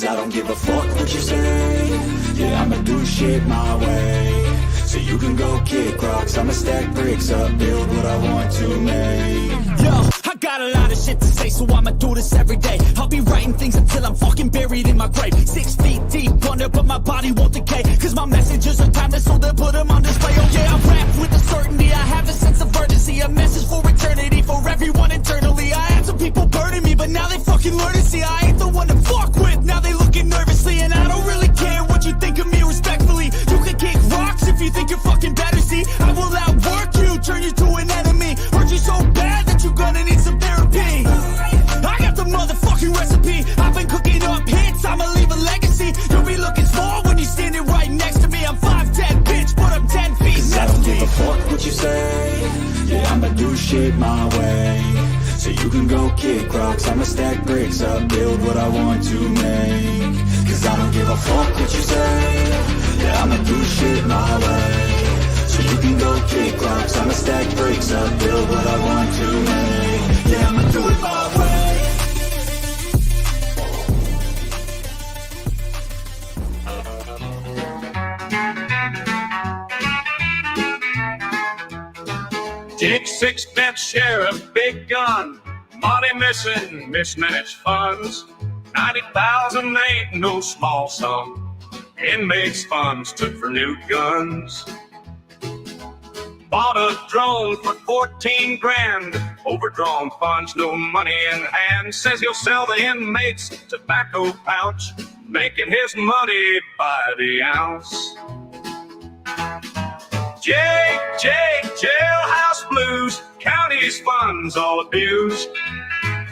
Cause I don't give a fuck what you say. Yeah, I'ma do shit my way. So you can go kick rocks, I'ma stack bricks up, build what I want to make. Yo, I got a lot of shit to say, so I'ma do this every day. I'll be writing things until I'm fucking buried in my grave. 6 feet deep under, but my body won't decay. Cause my messages are timeless, so they'll put them on display. Oh yeah, I rap with a certainty, I have a sense of urgency. A message for eternity, for everyone internally. I had some people burning me, but now they fucking learn to see I ain't the one to fuck with. Now they looking nervously, and I don't really care what you think of me respectfully. You can kick rocks if you think you're fucking better, see. I will outwork you, turn you to an enemy. Hurt you so bad that you're gonna need some therapy. I got the motherfucking recipe. I've been cooking up hits, I'ma leave a legacy. You'll be looking small when you're standing right next to me. I'm 5'10", bitch, but I'm 10 feet next to me. I don't give a fuck what you say. Yeah, I'ma do shit my way. So you can go kick rocks, I'ma stack bricks up, build what I want to make. Cause I don't give a fuck what you say. Yeah, I'ma do shit my way. So you can go kick rocks, I'ma stack bricks up, build what I want to make. Yeah, I'ma do it my way. Jake sixpence sheriff, big gun, money missing, mismanaged funds. 90,000 ain't no small sum. Inmates' funds took for new guns. Bought a drone for 14 grand. Overdrawn funds, no money in hand. Says he'll sell the inmates' tobacco pouch, making his money by the ounce. Jake, jailhouse blues, county's funds all abused.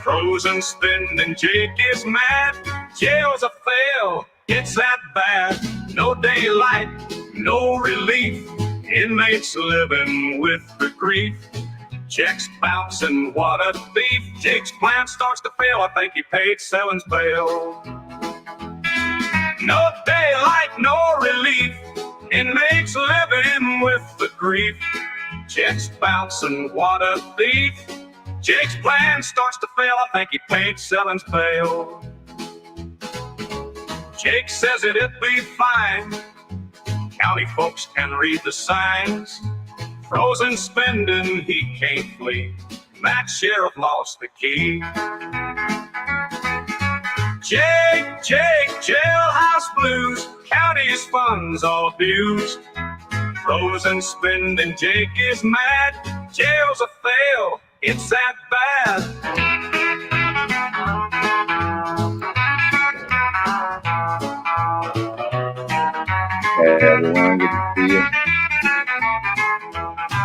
Frozen spending, Jake is mad. Jail's a fail, it's that bad. No daylight, no relief. Inmates living with the grief. Checks bouncing, what a thief. Jake's plan starts to fail, I think he paid Sellen's bail. No daylight, no relief. Inmates living with the grief. Checks bouncing, what a thief. Jake's plan starts to fail, I think he paid Sellen's bail. Jake says it'll be fine. County folks can read the signs. Frozen spending, he can't flee. That sheriff lost the key. Jake, jailhouse blues, county's funds all abused. Frozen spending, Jake is mad. Jail's a fail, it's that bad. Hey everyone, good to see you.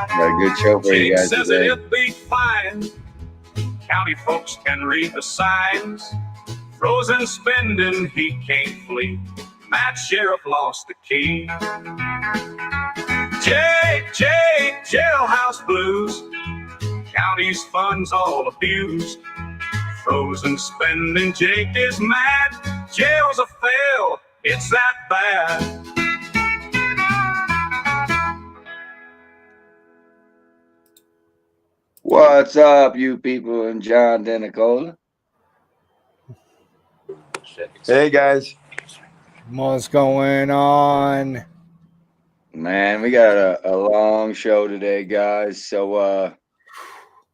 Got a good show for Jake you guys says today. it'll be fine. County folks can read the signs. Frozen spending, he can't flee. That sheriff lost the key. Jake, jailhouse blues, county's funds all abused. Frozen spending, Jake is mad. Jail's a fail, it's that bad. What's up, you people, and John DeNicola? Hey guys. What's going on? Man, we got a long show today, guys. So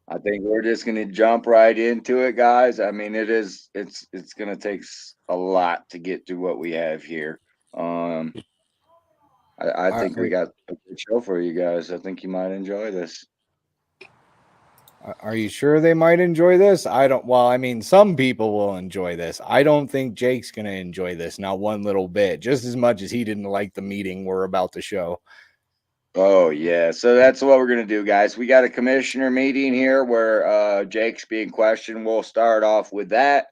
I think we're just gonna jump right into it, guys. I mean, it's gonna take a lot to get through what we have here. I think we got a good show for you guys. I think you might enjoy this. Are you sure they might enjoy this? I don't. Well, I mean, some people will enjoy this. I don't think Jake's going to enjoy this, not one little bit, just as much as he didn't like the meeting we're about to show. Oh, yeah. So that's what we're going to do, guys. We got a commissioner meeting here where Jake's being questioned. We'll start off with that.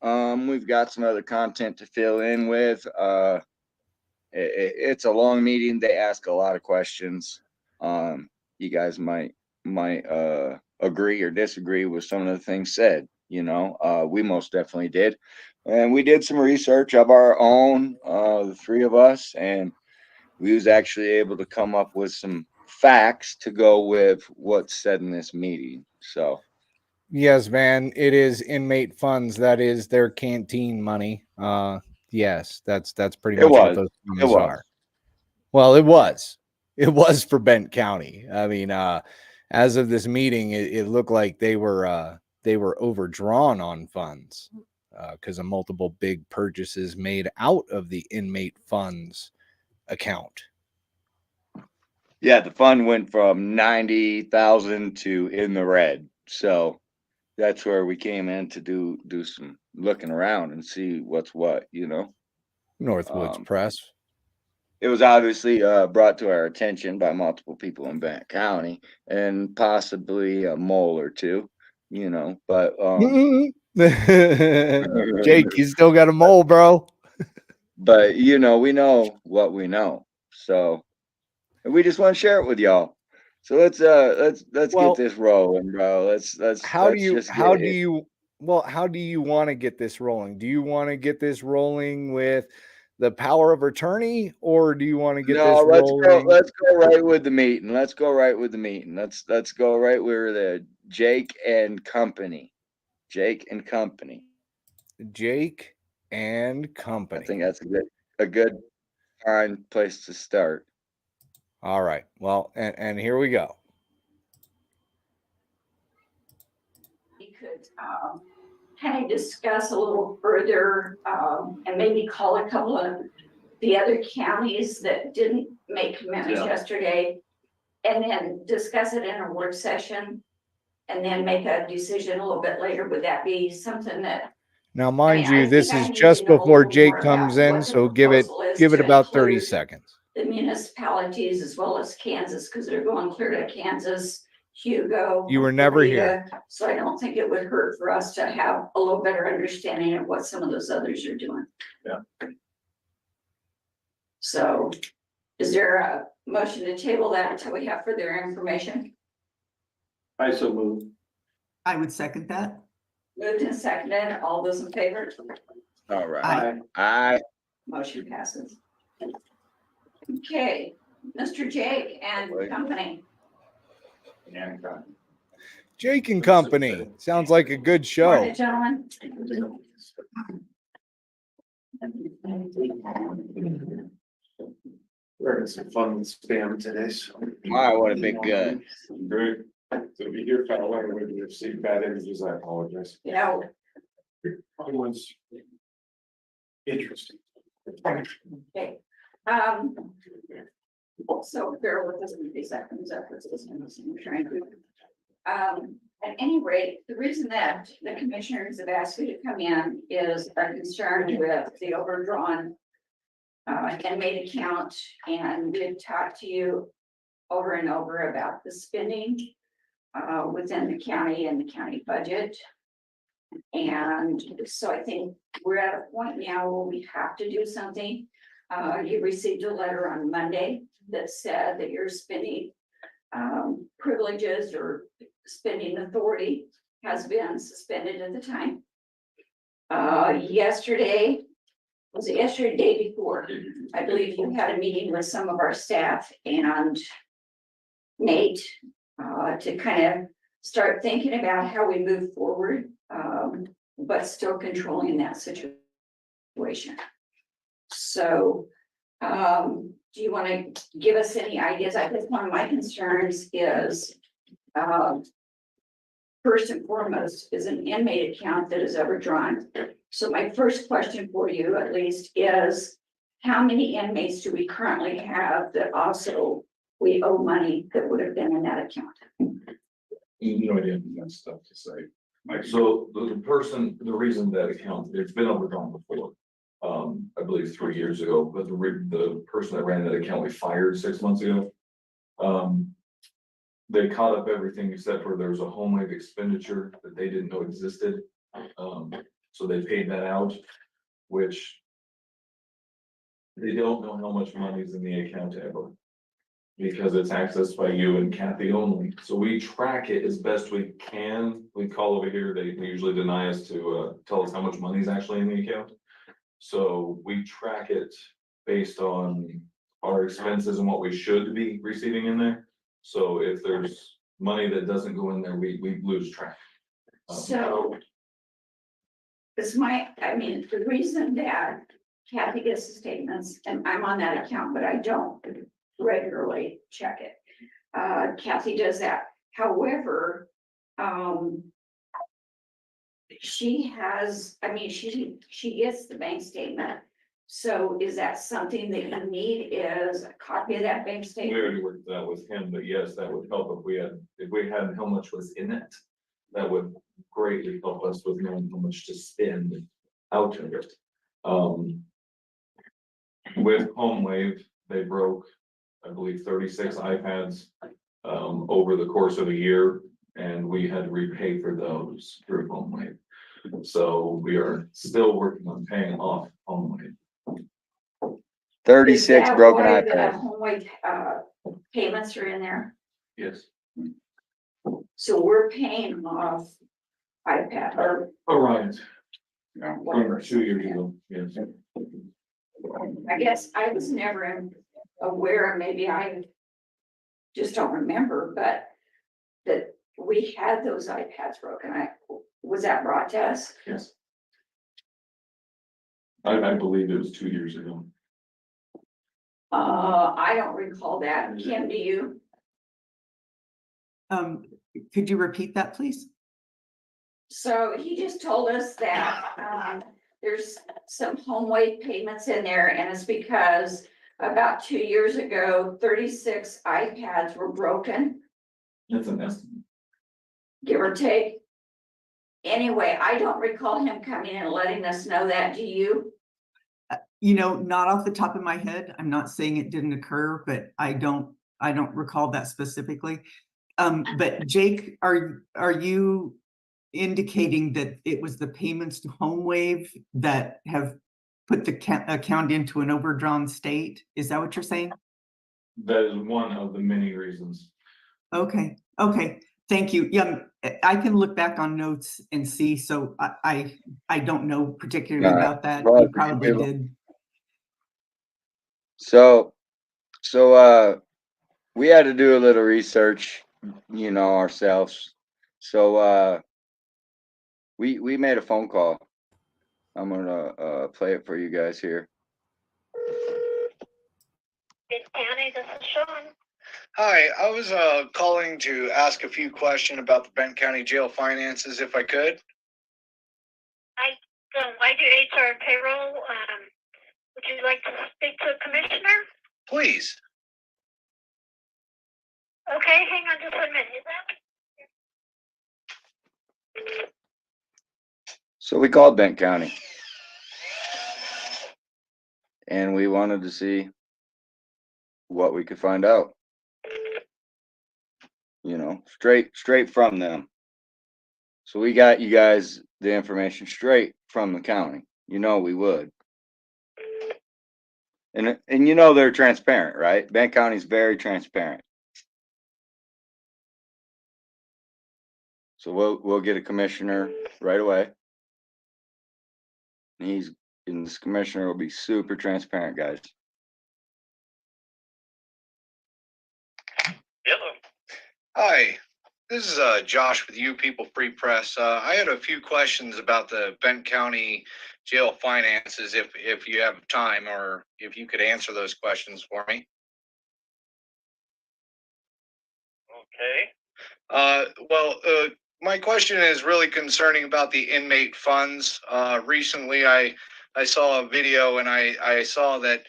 We've got some other content to fill in with. It's a long meeting. They ask a lot of questions. You guys might agree or disagree with some of the things said. You know, we most definitely did. And we did some research of our own, the three of us, and we was actually able to come up with some facts to go with what's said in this meeting. So yes, man, it is inmate funds. That is their canteen money. Yes, that's pretty It much what was. those It funds was. are. Well, it was. It was for Bent County. I mean, as of this meeting, it looked like they were overdrawn on funds because of multiple big purchases made out of the inmate funds account. Yeah, the fund went from 90,000 to in the red. So that's where we came in to do some looking around and see what's what, you know. Northwoods Press. It was obviously brought to our attention by multiple people in Bennett County and possibly a mole or two, you know, but Jake, you still got a mole, bro. but you know, we know what we know. So and we just want to share it with y'all. So let's get Well, this rolling, bro. Let's how do just get how do it. you how do you want to get this rolling? Do you want to get this rolling with the power of attorney, or do you want to get No, this rolling? let's go right with the meeting. Let's go right with the meeting. Let's go right where the Jake and Company. Jake and Company. Jake and I Company. think that's a good fine place to start. All right. Well, and here we go. We could kind of discuss a little further and maybe call a couple of the other counties that didn't make commitments yesterday, and then discuss it in a work session and then make a decision a little bit later. Would that be something that? Now, mind you, I this think I is need just to know a before little Jake more comes about in, what the so give it proposal is to about 30 include seconds. the municipalities as well as Kansas, because they're going clear to Kansas, Hugo. You were never here. So I don't think it would hurt for us to have a little better understanding of what some of those others are doing. Yeah. So is there a motion to table that until we have further information? I so move. I would second that. Moved and seconded, all those in favor? All right. Aye. I Motion passes. Okay, Mr. Jake and Company. Jake and Company. Sounds like a good show. Morning, gentlemen. We're having some fun with spam today, so. would have been good. Great. So if you hear foul language, if you see bad images, I apologize. You know, Everyone's interesting. okay. So bear with us in case that comes up. We're trying to. At any rate, the reason that the commissioners have asked me to come in is our concern with the overdrawn inmate account, and we've talked to you over and over about the spending within the county and the county budget. And so I think we're at a point now where we have to do something. You received a letter on Monday that said that your spending privileges or spending authority has been suspended at the time. Yesterday, was it yesterday, day before? I believe you had a meeting with some of our staff and Nate to kind of start thinking about how we move forward, but still controlling that situation. So, do you want to give us any ideas? I guess one of my concerns is, first and foremost, is an inmate account that is overdrawn. So my first question for you, at least, is how many inmates do we currently have that also we owe money that would have been in that account? No idea, that stuff to say. Like, so the reason that account, it's been overdrawn before. I believe 3 years ago, but the person that ran that account, we fired 6 months ago. They caught up everything except for there was a home life expenditure that they didn't know existed. So they paid that out, which they don't know how much money is in the account ever. Because it's accessed by you and Kathy only. So we track it as best we can. We call over here, they usually deny us to tell us how much money is actually in the account. So we track it based on our expenses and what we should be receiving in there. So if there's money that doesn't go in there, we lose track. So it's the reason that Kathy gets the statements, and I'm on that account, but I don't regularly check it. Kathy does that. However, she has, I mean, she gets the bank statement. So is that something that you need, is a copy of that bank We statement? already worked that with him, but yes, that would help if we had how much was in it. That would greatly help us with knowing how much to spend out of it. With Home Wave, they broke, I believe, 36 iPads over the course of a year, and we had to repay for those through Home Wave. So we are still working on paying off Home Wave. 36 Is that broken why the iPads. home wage, payments are in there? Yes. So we're paying off iPad or Orion, whatever. 2 years ago, yes. I guess I was never aware, maybe I just don't remember, but that we had those iPads broken. Was that brought to us? Yes. I believe it was 2 years ago. I don't recall that. Kim, do you? Could you repeat that, please? So he just told us that, there's some home weight payments in there, and it's because about 2 years ago, 36 iPads were broken, That's an estimate. give or take. Anyway, I don't recall him coming and letting us know that. Do you? You know, not off the top of my head. I'm not saying it didn't occur, but I don't recall that specifically. But Jake, are you indicating that it was the payments to Home Wave that have put the account into an overdrawn state? Is that what you're saying? That is one of the many reasons. Okay, thank you. Yeah, I can look back on notes and see, so I don't know particularly about that. Well, You probably did. So we had to do a little research, you know, ourselves. So we made a phone call. I'm gonna play it for you guys here. It's County, this is Sean. Hi, I was calling to ask a few questions about the Benton County Jail finances, if I could. I do HR and payroll. Would you like to speak to a commissioner? Please. Okay, hang on just 1 minute. So we called Benton County, and we wanted to see what we could find out. You know, straight from them. So we got you guys the information straight from the county. You know we would. And you know they're transparent, right? Benton County's very transparent. So we'll get a commissioner right away. And this commissioner will be super transparent, guys. Hello. Hi, this is Josh with You People Free Press. I had a few questions about the Benton County Jail finances, if you have time, or if you could answer those questions for me. Okay. My question is really concerning about the inmate funds. Recently, I saw a video, and I saw that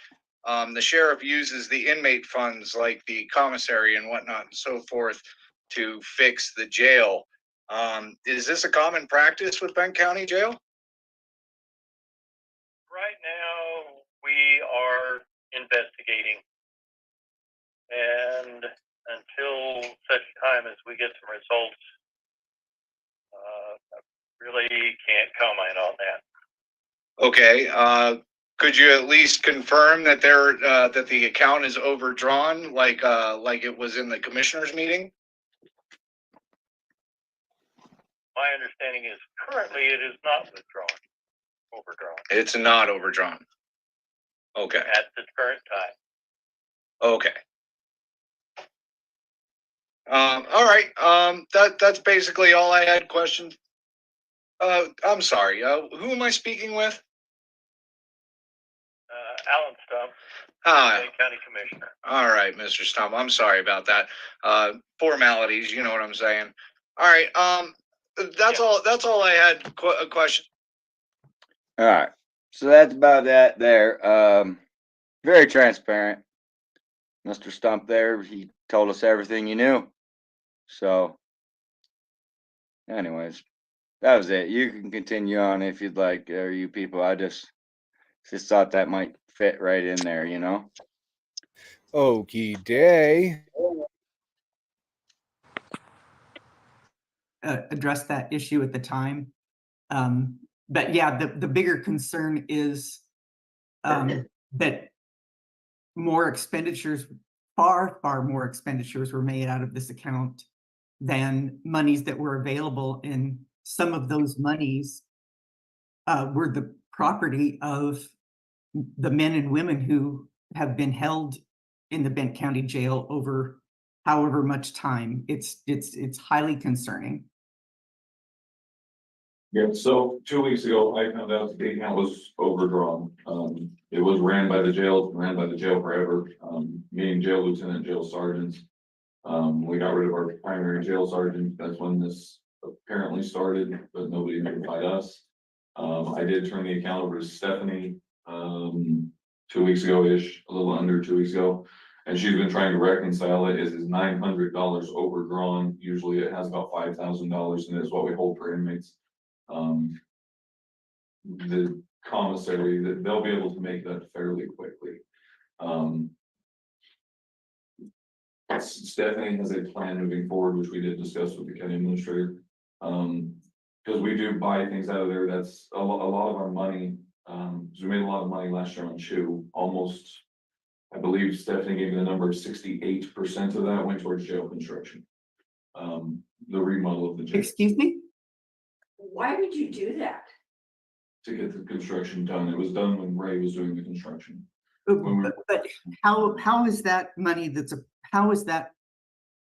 the sheriff uses the inmate funds, like the commissary and whatnot and so forth, to fix the jail. Is this a common practice with Benton County Jail? Right now, we are investigating, and until such time as we get some results, I really can't comment on that. Okay. Could you at least confirm that that the account is overdrawn, like it was in the commissioners meeting? My understanding is currently it is not overdrawn. It's not overdrawn. Okay. At the current time. Okay. All right. That's basically all I had questions. I'm sorry. Who am I speaking with? Alan Stump, Hi. Lake County Commissioner. All right, Mr. Stump, I'm sorry about that. Formalities, you know what I'm saying? All right, that's all I had a question. All right. So that's about that there. Very transparent. Mr. Stump there, he told us everything he knew. So anyways, that was it. You can continue on if you'd like, or you people. I just thought that might fit right in there, you know. Okie day. Address that issue at the time. But yeah, the bigger concern is that more expenditures, far more expenditures were made out of this account than monies that were available. And some of those monies were the property of the men and women who have been held in the Bent County Jail over however much time. It's highly concerning. Yeah, so 2 weeks ago, I found out the account was overdrawn. It was ran by the jail forever. Me and jail lieutenant, jail sergeants. We got rid of our primary jail sergeant. That's when this apparently started, but nobody notified us. I did turn the account over to Stephanie, 2 weeks ago-ish, a little under 2 weeks ago. And she's been trying to reconcile it. It is $900 overdrawn. Usually it has about $5,000 and it's what we hold for inmates. The commissary, that they'll be able to make that fairly quickly. Stephanie has a plan moving forward, which we did discuss with the county administrator. Because we do buy things out of there. That's a lot of our money. So we made a lot of money last year on CHU. Almost, I believe Stephanie gave me the number of 68% of that went towards jail construction. The remodel of the jail. Excuse me? Why would you do that? To get the construction done. It was done when Ray was doing the construction. But how is that money how is that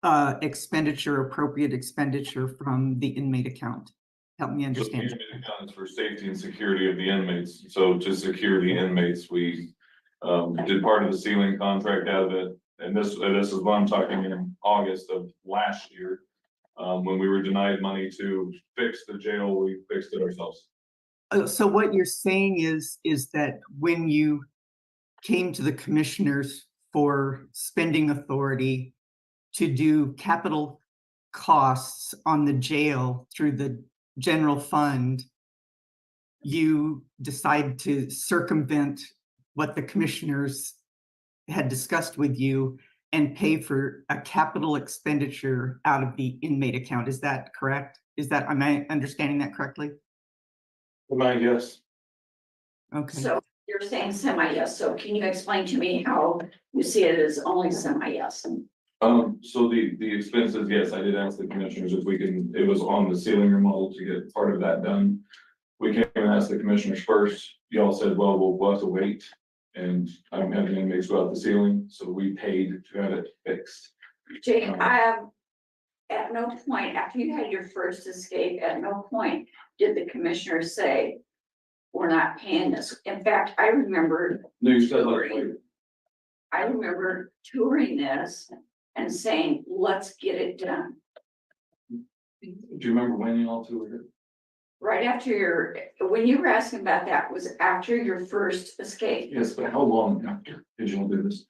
appropriate expenditure from the inmate account? Help me understand. So the inmate account is for safety and security of the inmates. So to secure the inmates, we did part of the ceiling contract out of it. And this is what I'm talking in August of last year. When we were denied money to fix the jail, we fixed it ourselves. So what you're saying is that when you came to the commissioners for spending authority to do capital costs on the jail through the general fund, you decide to circumvent what the commissioners had discussed with you and pay for a capital expenditure out of the inmate account. Is that correct? Am I understanding that correctly? Yes. Okay. So you're saying semi-yes, so can you explain to me how you see it as only semi-yes? So the expenses, yes, I did ask the commissioners if we can, it was on the ceiling remodel to get part of that done. We came and asked the commissioners first. Y'all said, well, we'll have to wait. And I'm having inmates go out the ceiling, so we paid to have it fixed. Jake, I have, at no point, after you had your first escape, at no point did the commissioner say, we're not paying this. In fact, I remember No, you said like, wait. I remember touring this and saying, let's get it done. Do you remember when you all toured it? Right after when you were asking about that was after your first escape. Yes, but how long after did you all do this?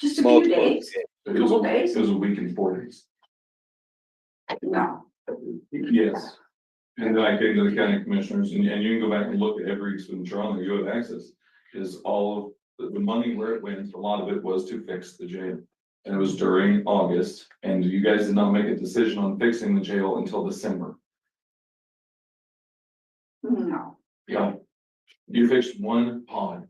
Just a few days, It was couple days? It was a week and 4 days. No. Yes. And then I came to the county commissioners and you can go back and look at every expenditure on there, you have access. Is all of the money where it went, a lot of it was to fix the jail. And it was during August and you guys did not make a decision on fixing the jail until December. No. Yeah. You fixed one pod.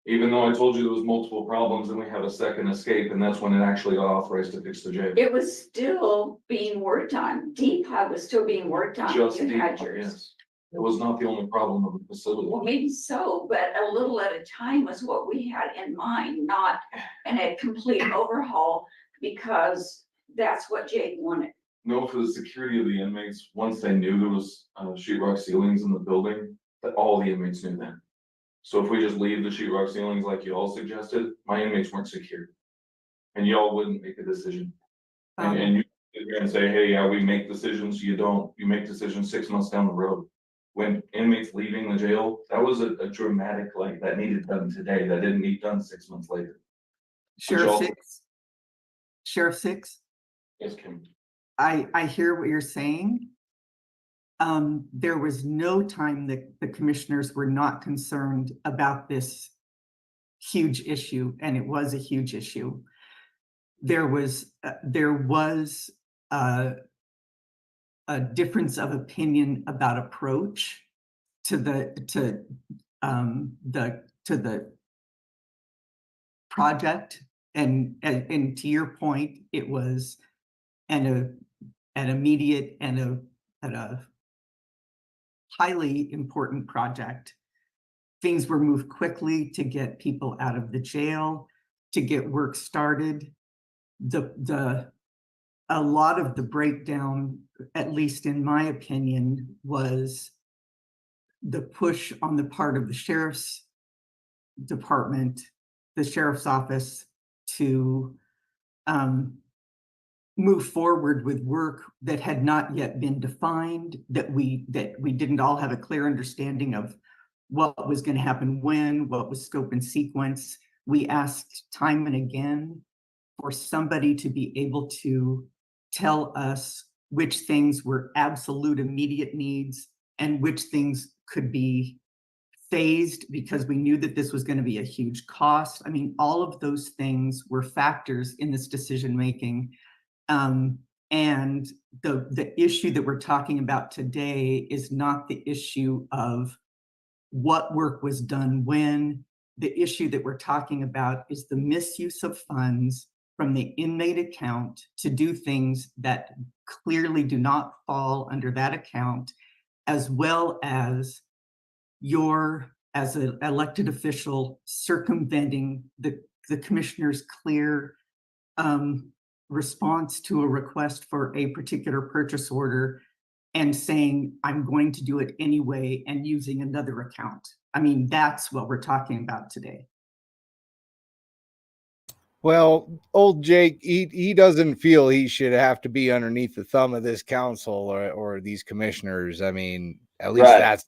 Even though I told you there was multiple problems and we have a second escape and that's when it actually got authorized to fix the jail. It was still being worked on. Depot was still being worked on. Just You had Depot, yours. yes. It was not the only problem of the facility. Well, maybe so, but a little at a time was what we had in mind, not in a complete overhaul, because that's what Jake wanted. No, for the security of the inmates, once they knew there was sheetrock ceilings in the building, that all the inmates knew that. So if we just leave the sheetrock ceilings like you all suggested, my inmates weren't secured. And y'all wouldn't make a decision. And you sit here and say, hey, yeah, we make decisions. You don't. You make decisions 6 months down the road. When inmates leaving the jail, that was a dramatic, like, that needed done today. That didn't need done 6 months later. Sheriff Six, Yes, Kim. I hear what you're saying. There was no time that the commissioners were not concerned about this huge issue, and it was a huge issue. There was a difference of opinion about approach to the project, and to your point, it was an immediate and a highly important project. Things were moved quickly to get people out of the jail, to get work started. A lot of the breakdown, at least in my opinion, was the push on the part of the sheriff's department, the sheriff's office, to move forward with work that had not yet been defined, that we didn't all have a clear understanding of what was going to happen when, what was scope and sequence. We asked time and again for somebody to be able to tell us which things were absolute immediate needs and which things could be phased, because we knew that this was going to be a huge cost. I mean, all of those things were factors in this decision making. And the issue that we're talking about today is not the issue of what work was done when. The issue that we're talking about is the misuse of funds from the inmate account to do things that clearly do not fall under that account, as well as your, as an elected official, circumventing the commissioner's clear response to a request for a particular purchase order and saying, I'm going to do it anyway, and using another account. I mean, that's what we're talking about today. Well, old Jake, he doesn't feel he should have to be underneath the thumb of this council or these commissioners. I mean, at least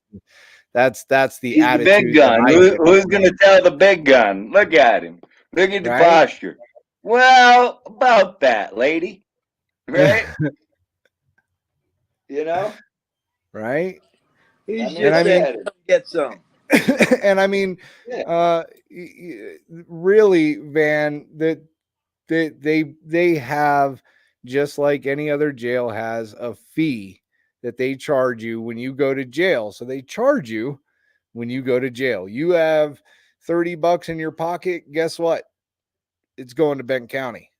that's the He's attitude. the big gun. Who's going to tell the big gun? Look at him. Look at the posture. Well, about that, lady. Right? You know? Right? He's just get some. And I mean, really, Van, that they have, just like any other jail has, a fee that they charge you when you go to jail. So they charge you when you go to jail. You have $30 in your pocket. Guess what? It's going to Benton County.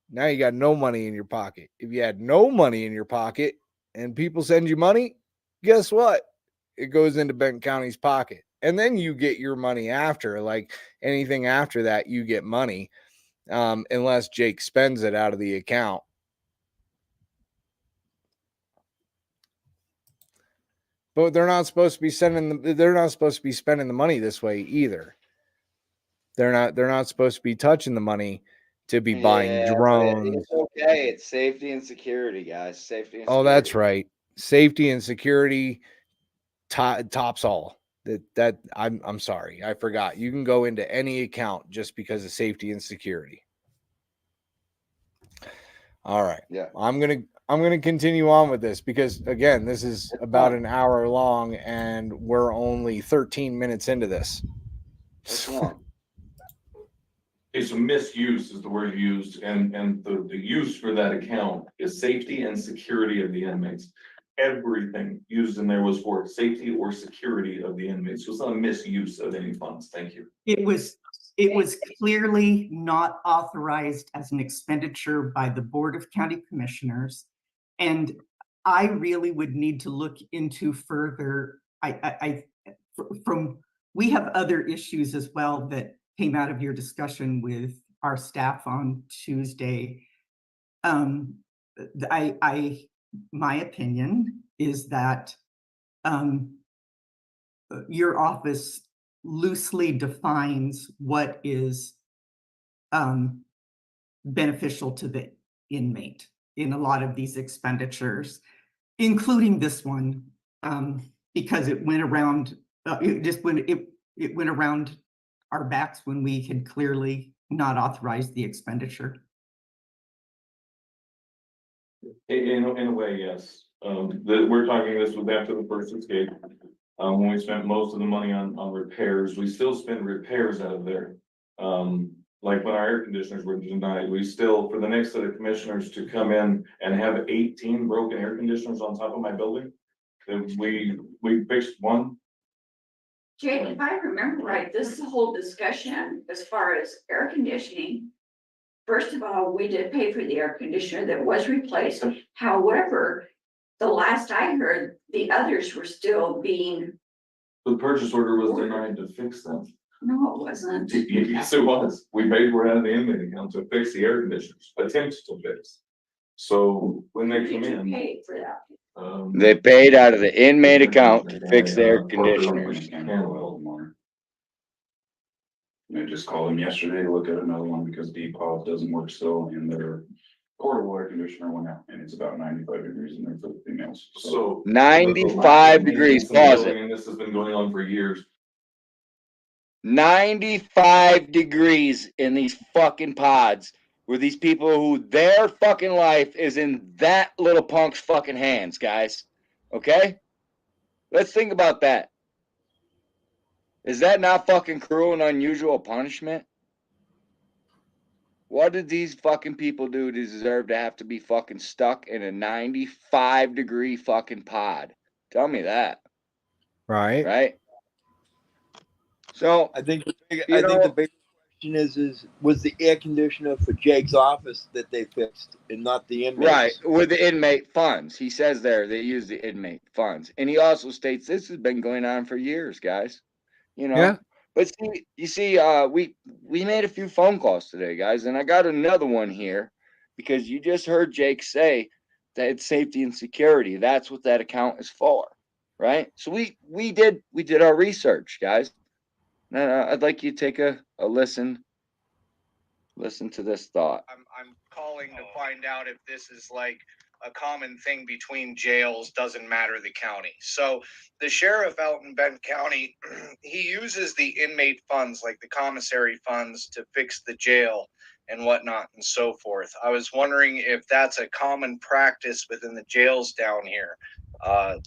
Now you got no money in your pocket. If you had no money in your pocket and people send you money, guess what? It goes into Benton County's pocket. And then you get your money after. Like anything after that, you get money, unless Jake spends it out of the account. But they're not supposed to be spending the money this way either. They're not supposed to be touching the money to be buying drones. It's okay. It's safety and security, guys. Safety and security. Oh, that's right. Safety and security tops all. That I'm sorry, I forgot. You can go into any account just because of safety and security. All right. Yeah. I'm gonna continue on with this because again, this is about an hour long and we're only 13 minutes into this. That's long. It's a misuse is the word used, and the use for that account is safety and security of the inmates. Everything used in there was for safety or security of the inmates. So it's not a misuse of any funds. Thank you. It was clearly not authorized as an expenditure by the Board of County Commissioners. And I really would need to look into further. We have other issues as well that came out of your discussion with our staff on Tuesday. My opinion is that your office loosely defines what is beneficial to the inmate in a lot of these expenditures, including this one, because it went around, it went around our backs when we had clearly not authorized the expenditure. In a way, yes. We're talking, this was after the first escape. When we spent most of the money on repairs, we still spend repairs out of there. Like when our air conditioners were denied, we still, for the next set of commissioners to come in and have 18 broken air conditioners on top of my building, that we fixed one. Jake, if I remember right, this whole discussion as far as air conditioning. First of all, we did pay for the air conditioner that was replaced. However, the last I heard, the others were still being, The purchase order was denied to fix them. no, it wasn't. Yes, it was. We paid for it out of the inmate account to fix the air conditioners, attempts to fix. So when they come Did you in. pay for that? They paid out of the inmate account to fix their conditioners. I just called them yesterday to look at another one because default doesn't work still, and their portable air conditioner went out, and it's about 95 degrees in there for the females. So 95 degrees, pause it. And this has been going on for years. 95 degrees in these fucking pods where these people who their fucking life is in that little punk's fucking hands, guys. Okay? Let's think about that. Is that not fucking cruel and unusual punishment? What did these fucking people do to deserve to have to be fucking stuck in a 95 degree fucking pod? Tell me that. Right. Right? So I think the big question is was the air conditioner for Jake's office that they fixed and not the inmates? Right, with the inmate funds. He says there they use the inmate funds. And he also states this has been going on for years, guys. You know? Yeah. But see, you see, we made a few phone calls today, guys, and I got another one here because you just heard Jake say that it's safety and security. That's what that account is for, right? So we did our research, guys. Now I'd like you to take a listen to this thought. I'm calling to find out if this is like a common thing between jails, doesn't matter the county. So the sheriff out in Benton County, he uses the inmate funds, like the commissary funds, to fix the jail and whatnot and so forth. I was wondering if that's a common practice within the jails down here.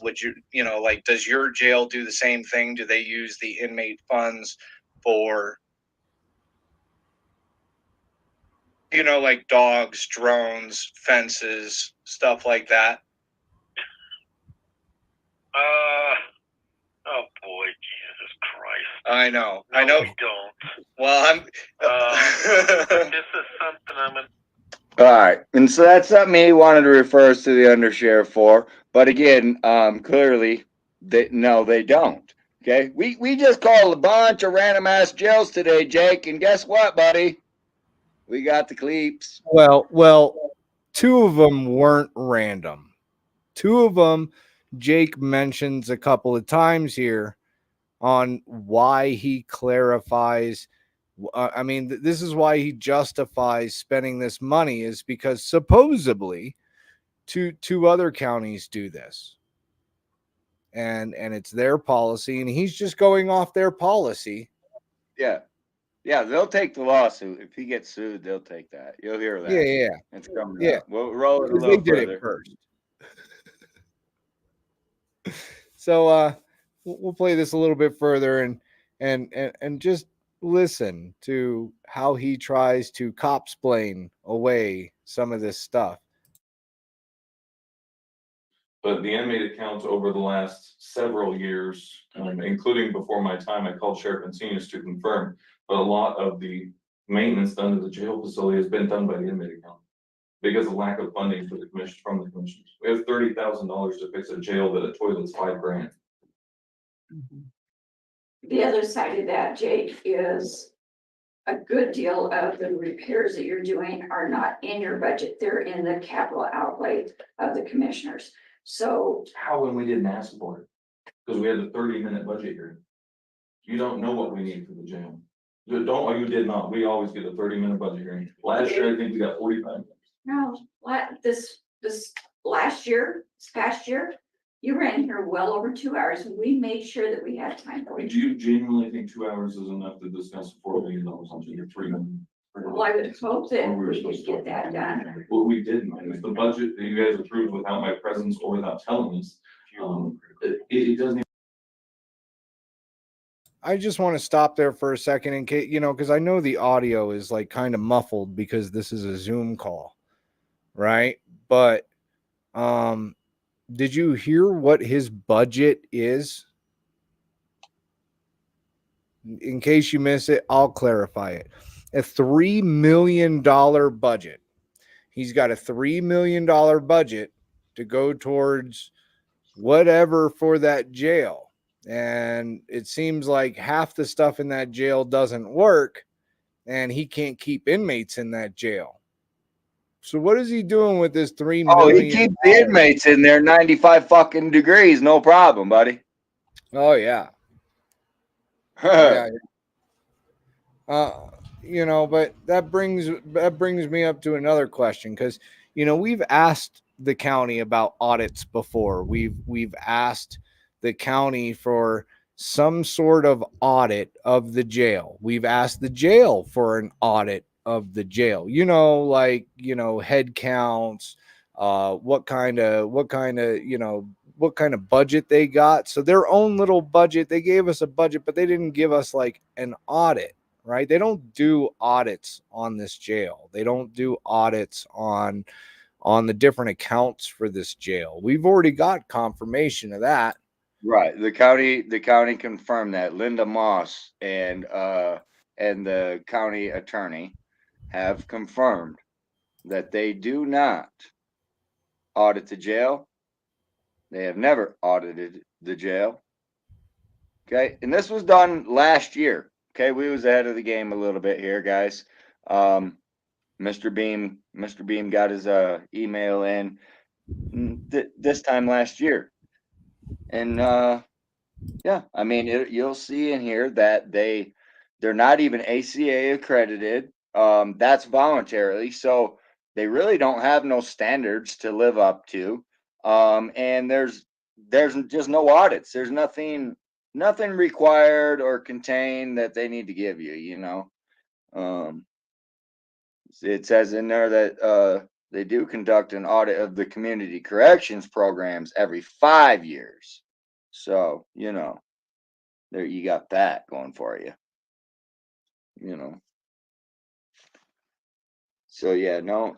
Would you, like, does your jail do the same thing? Do they use the inmate funds for, like dogs, drones, fences, stuff like that? Oh boy, Jesus Christ. I know. No, I know. we don't. Well, This is something I'm in. All right, and so that's something he wanted to refer us to the undersheriff for. But again, clearly, they don't. Okay, we just called a bunch of random ass jails today, Jake, and guess what, buddy? We got the cleeps. Well, two of them weren't random. Two of them, Jake mentions a couple of times here on why he clarifies. I mean, this is why he justifies spending this money is because supposedly two other counties do this. And it's their policy, and he's just going off their policy. Yeah. Yeah, they'll take the lawsuit. If he gets sued, they'll take that. You'll hear that. Yeah. It's coming up. We'll roll it a little they did further. it first. So we'll play this a little bit further and just listen to how he tries to cop-splain away some of this stuff. But the inmate accounts over the last several years, including before my time, I called Sheriff Encinius to confirm, but a lot of the maintenance done to the jail facility has been done by the inmate account because of lack of funding for the commission from the commissioners. We have $30,000 to fix a jail that a toilet's $5,000. The other side of that, Jake, is a good deal of the repairs that you're doing are not in your budget. They're in the capital outlay of the commissioners. So How when we didn't ask for it? Because we had a 30-minute budget hearing. You don't know what we need for the jail. You did not. We always get a 30-minute budget hearing. Last year, I think we got 45 minutes. No, this past year, you ran here well over 2 hours, and we made sure that we had time for Do you. you genuinely think 2 hours is enough to discuss $4 million on your 3 minutes? Well, I would hope that we could get that done. Well, we didn't. It's the budget that you guys approved without my presence or without telling us. It doesn't even. I just want to stop there for a second in case, because I know the audio is like kind of muffled because this is a Zoom call, right? But did you hear what his budget is? In case you miss it, I'll clarify it. A $3 million budget. He's got a $3 million budget to go towards whatever for that jail. And it seems like half the stuff in that jail doesn't work, and he can't keep inmates in that jail. So what is he doing with this $3 million? Oh, he keeps the inmates in there 95 fucking degrees, no problem, buddy. Oh yeah. Yeah. But that brings me up to another question, because we've asked the county about audits before. We've asked the county for some sort of audit of the jail. We've asked the jail for an audit of the jail. Head counts, what kind of budget they got. So their own little budget, they gave us a budget, but they didn't give us like an audit. Right? They don't do audits on this jail. They don't do audits on the different accounts for this jail. We've already got confirmation of that. Right. The county confirmed that. Linda Moss and the county attorney have confirmed that they do not audit the jail. They have never audited the jail. Okay. And this was done last year. Okay, we was ahead of the game a little bit here, guys. Mr. Beam got his email in this time last year, and yeah, I mean, you'll see in here that they're not even ACA accredited. That's voluntarily, so they really don't have no standards to live up to. And there's just no audits. There's nothing required or contained that they need to give you. It says in there that they do conduct an audit of the community corrections programs every 5 years. So, there you got that going for you. So yeah, no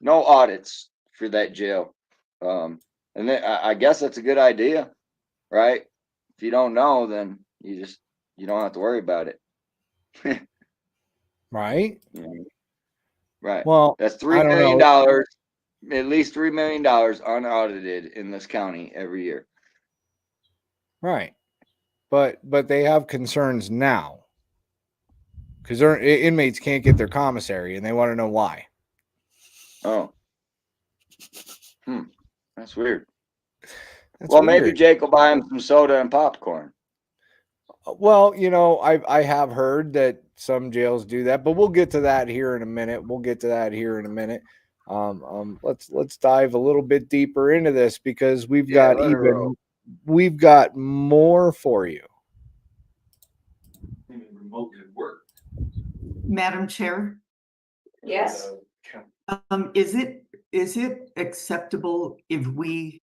audits for that jail. And then I guess that's a good idea, right? If you don't know, then you don't have to worry about it. Right? Right. Well, that's $3 million, at least $3 million unaudited in this county every year. Right. But they have concerns now because their inmates can't get their commissary, and they want to know why. Oh. That's weird. Maybe Jake will buy him some soda and popcorn. Well, I have heard that some jails do that, but we'll get to that here in a minute. Let's dive a little bit deeper into this, because we've got more for you. Madam Chair, Yes. is it acceptable if we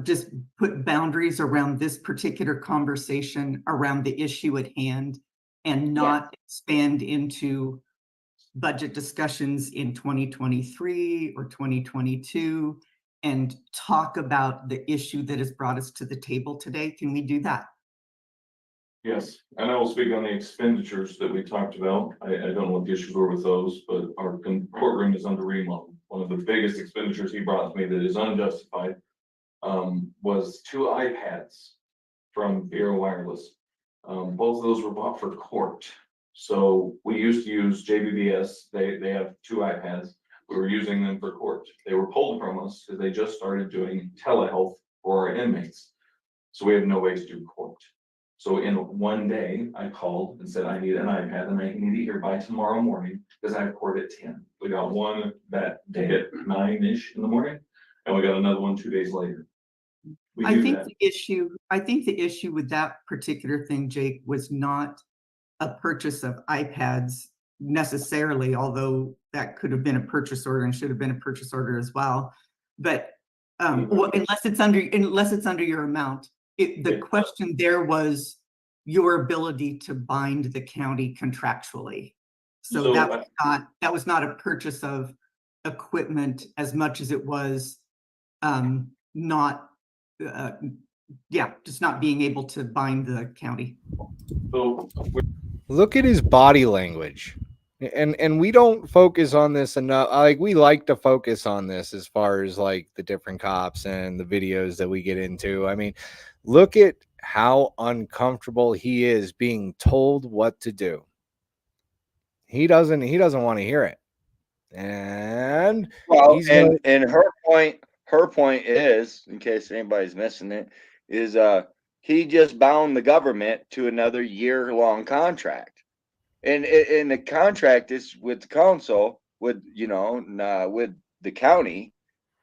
just put boundaries around this particular conversation around the issue at hand, and not expand into budget discussions in 2023 or 2022 and talk about the issue that has brought us to the table today? Can we do that? Yes, and I will speak on the expenditures that we talked about. I don't know what the issues were with those, but our courtroom is under remodel. One of the biggest expenditures he brought to me that is unjustified was 2 iPads from Vero Wireless. Both of those were bought for court. So we used to use JBBS. They have 2 iPads. We were using them for court. They were pulled from us because they just started doing telehealth for our inmates. So we have no way to do court. So in one day, I called and said, I need an iPad and I need it here by tomorrow morning because I have court at 10. We got one that day at 9-ish in the morning, and we got another one 2 days later. We I do think that. I think the issue with that particular thing, Jake, was not a purchase of iPads necessarily, although that could have been a purchase order and should have been a purchase order as well. But well, unless it's under your amount, the question there was your ability to bind the county contractually. So that was not a purchase of equipment as much as it was not just not being able to bind the county. So Look at his body language. And we don't focus on this enough. Like, we like to focus on this as far as like the different cops and the videos that we get into. I mean, look at how uncomfortable he is being told what to do. He doesn't want to hear it. And Well, he's and her point is, in case anybody's missing it, is he just bound the government to another year-long contract. And the contract is with the council, with with the county,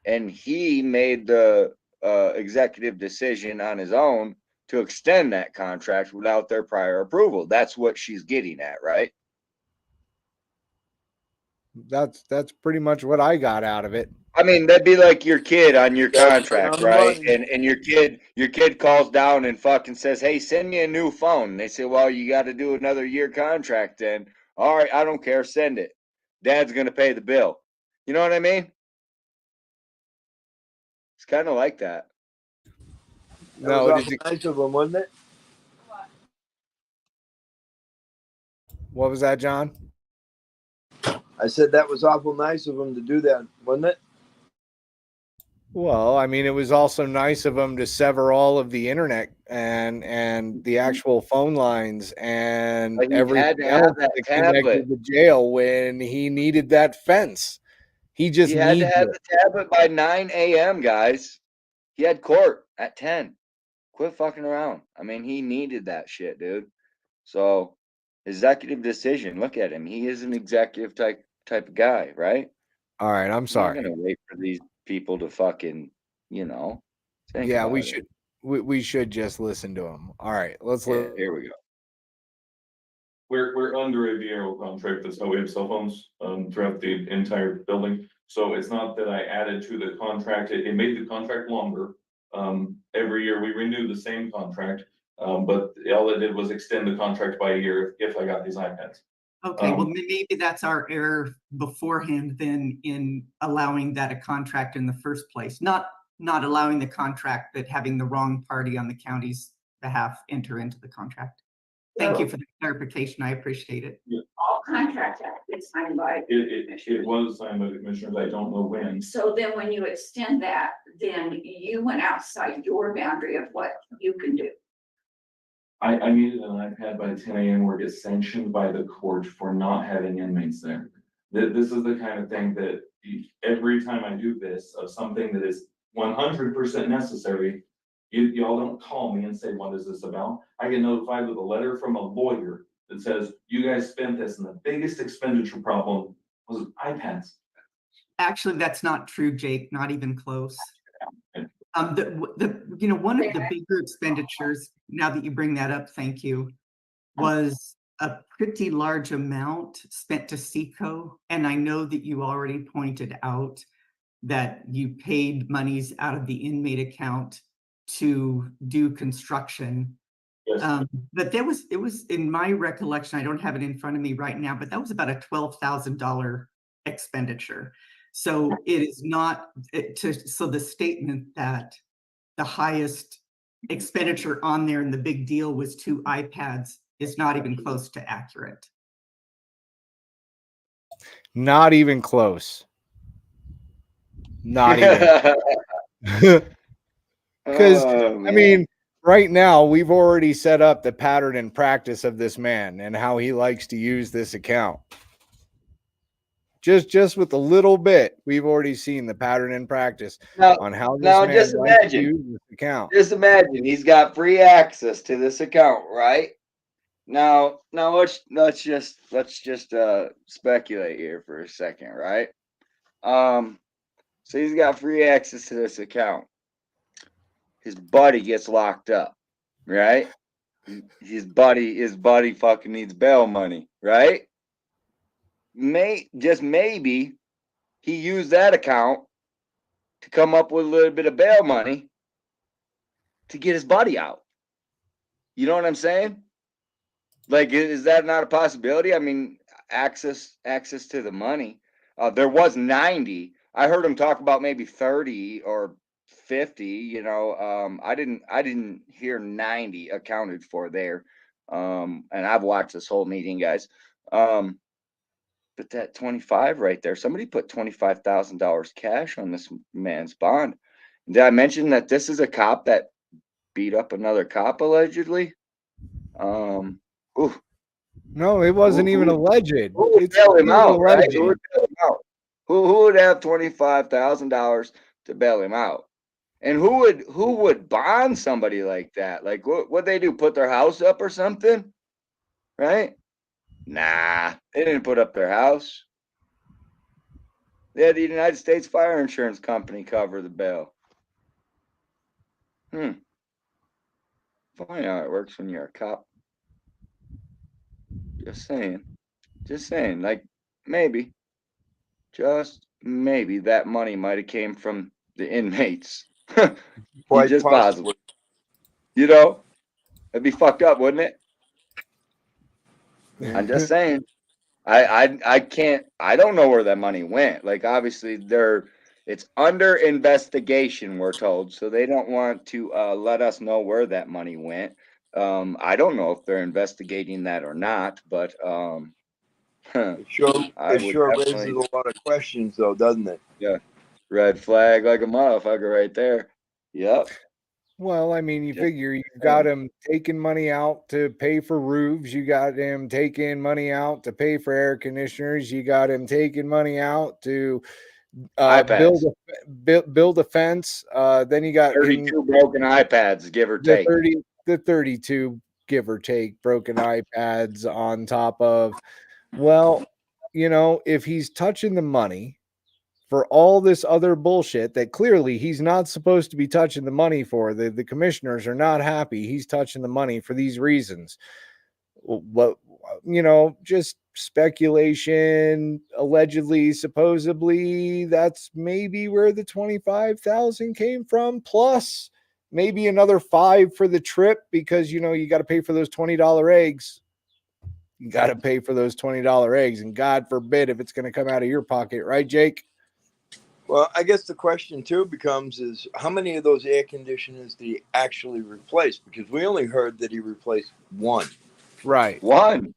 and he made the executive decision on his own to extend that contract without their prior approval. That's what she's getting at, right? that's pretty much what I got out of it. I mean, that'd be like your kid on your contract, on right? money. And your kid calls down and fucking says, "Hey, send me a new phone." They say, "Well, you got to do another year contract then." All right, I don't care, send it. Dad's gonna pay the bill. You know what I mean? It's kind of like that. No, That was awful nice of them, wasn't it? what was that, John? I said that was awful nice of them to do that, wasn't it? Well, I mean, it was also nice of him to sever all of the internet and the actual phone lines and But he had everything to have else that that tablet. connected to jail when he needed that fence. He just He had to needs have it. the tablet by 9 a.m., guys. He had court at 10. Quit fucking around. I mean, he needed that shit, dude. So, executive decision. Look at him. He is an executive type of guy, right? All right, I'm I'm sorry. not gonna wait for these people to fucking, think Yeah, about we it. should we should just listen to him. All right, let's Yeah, look. here we go. we're under a VRO contract. That's how we have cell phones throughout the entire building. So it's not that I added to the contract. It made the contract longer. Every year we renew the same contract, but all it did was extend the contract by a year if I got these iPads. Okay, well, maybe that's our error beforehand then in allowing that a contract in the first place. Not allowing the contract, but having the wrong party on the county's behalf enter into the contract. Thank you for the clarification. I appreciate it. All contracts have to be signed by. It was signed by the commissioners. I don't know when. So then when you extend that, then you went outside your boundary of what you can do. I needed an iPad by 10 a.m. where it gets sanctioned by the court for not having inmates there. This is the kind of thing that every time I do this of something that is 100% necessary, y'all don't call me and say, what is this about? I get notified with a letter from a lawyer that says, you guys spent this and the biggest expenditure problem was iPads. Actually, that's not true, Jake, not even close. One of the bigger expenditures, now that you bring that up, thank you, was a pretty large amount spent to Seco. And I know that you already pointed out that you paid monies out of the inmate account to do construction. Yes. But it was in my recollection, I don't have it in front of me right now, but that was about a $12,000 expenditure. So it is not so the statement that the highest expenditure on there and the big deal was 2 iPads is not even close to accurate. Not even close. Not even. Because I mean, right now we've already set up the pattern and practice of this man and how he likes to use this account. just with a little bit, we've already seen the pattern in practice Now, on how this now man just likes to imagine, use this account. just imagine he's got free access to this account, right? Now let's just speculate here for a second, right? So he's got free access to this account. His buddy gets locked up, right? His buddy fucking needs bail money, right? Just maybe he used that account to come up with a little bit of bail money to get his buddy out. You know what I'm saying? Like, is that not a possibility? I mean, access to the money. There was 90. I heard him talk about maybe 30 or 50. You know, I didn't hear 90 accounted for there. And I've watched this whole meeting, guys. But that 25 right there, somebody put $25,000 cash on this man's bond. Did I mention that this is a cop that beat up another cop allegedly? Ooh. No, it wasn't even alleged. Who would It's bail him out, right? alleged. Who would bail him out? Who would have $25,000 to bail him out? And who would bond somebody like that? Like what they do? Put their house up or something? Right? Nah, they didn't put up their house. They had the United States Fire Insurance Company cover the bail. Funny how it works when you're a cop. Just saying, like maybe, just maybe that money might have came from the inmates. Quite Just possibly. possible. You know, that'd be fucked up, wouldn't it? I'm just saying. I can't. I don't know where that money went. Like obviously, it's under investigation. We're told, so they don't want to let us know where that money went. I don't know if they're investigating that or not, but It sure raises a lot of questions, though, doesn't it? Yeah, red flag like a motherfucker right there. Yep. Well, I mean, you figure you've got him taking money out to pay for roofs. You got him taking money out to pay for air conditioners. You got him taking money out to build a fence. Then you got 32 broken iPads, give or take. The 32 give or take broken iPads on top of. Well, you know, if he's touching the money for all this other bullshit that clearly he's not supposed to be touching the money for, the commissioners are not happy he's touching the money for these reasons. What, you know, just speculation, allegedly, supposedly, that's maybe where the 25,000 came from, plus maybe another 5 for the trip, because you know you got to pay for those $20 eggs. You got to pay for those $20 eggs, and God forbid if it's going to come out of your pocket, right, Jake? Well, I guess the question too becomes is how many of those air conditioners did he actually replace? Because we only heard that he replaced one. Right. One.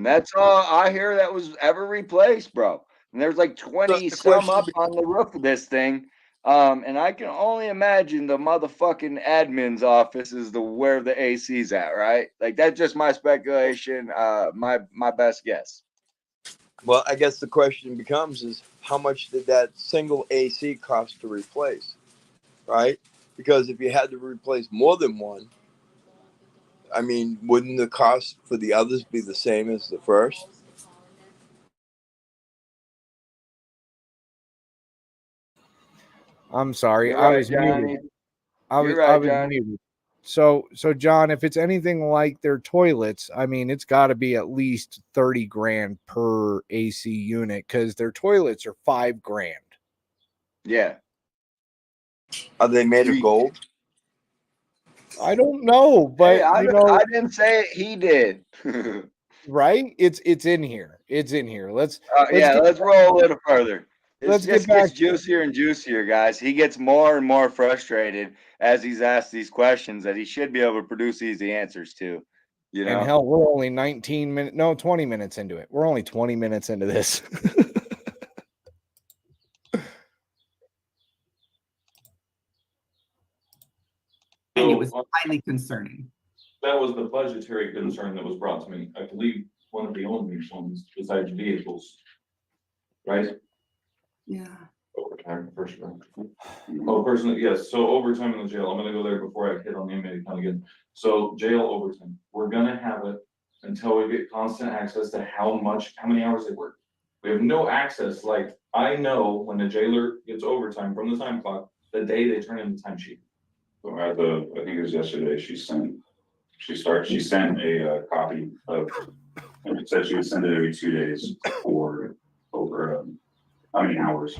That's all I hear that was ever replaced, bro. And there's like 20 some up on the roof of this thing. And I can only imagine the motherfucking admin's office is where the AC's at, right? Like that's just my speculation, my best guess. Well, I guess the question becomes is how much did that single AC cost to replace, right? Because if you had to replace more than one, I mean, wouldn't the cost for the others be the same as the first? I'm sorry. You're I right, was Johnny. muted. I was Johnny. muted. So John, if it's anything like their toilets, I mean, it's got to be at least 30 grand per AC unit because their toilets are $5 grand. Yeah. Are they made of gold? I don't know, but hey, I didn't say it. He did. Right? It's in here. It's in here. Let's roll a little further. Let's just get back. Gets juicier and juicier, guys. He gets more and more frustrated as he's asked these questions that he should be able to produce easy answers to. You know, and hell, we're only 20 minutes into it. We're only 20 minutes into this. And it was highly concerning. That was the budgetary concern that was brought to me. I believe one of the only ones besides vehicles right? Yeah. Overtime, personal. Oh, personally, yes, so overtime in the jail, I'm gonna go there before I hit on the inmate account again. So jail overtime, we're gonna have it until we get constant access to how many hours they work. We have no access, like, I know when a jailer gets overtime from the time clock, the day they turn in the time sheet. So I think it was yesterday, she sent a copy of, and it said she would send it every 2 days for over, how many hours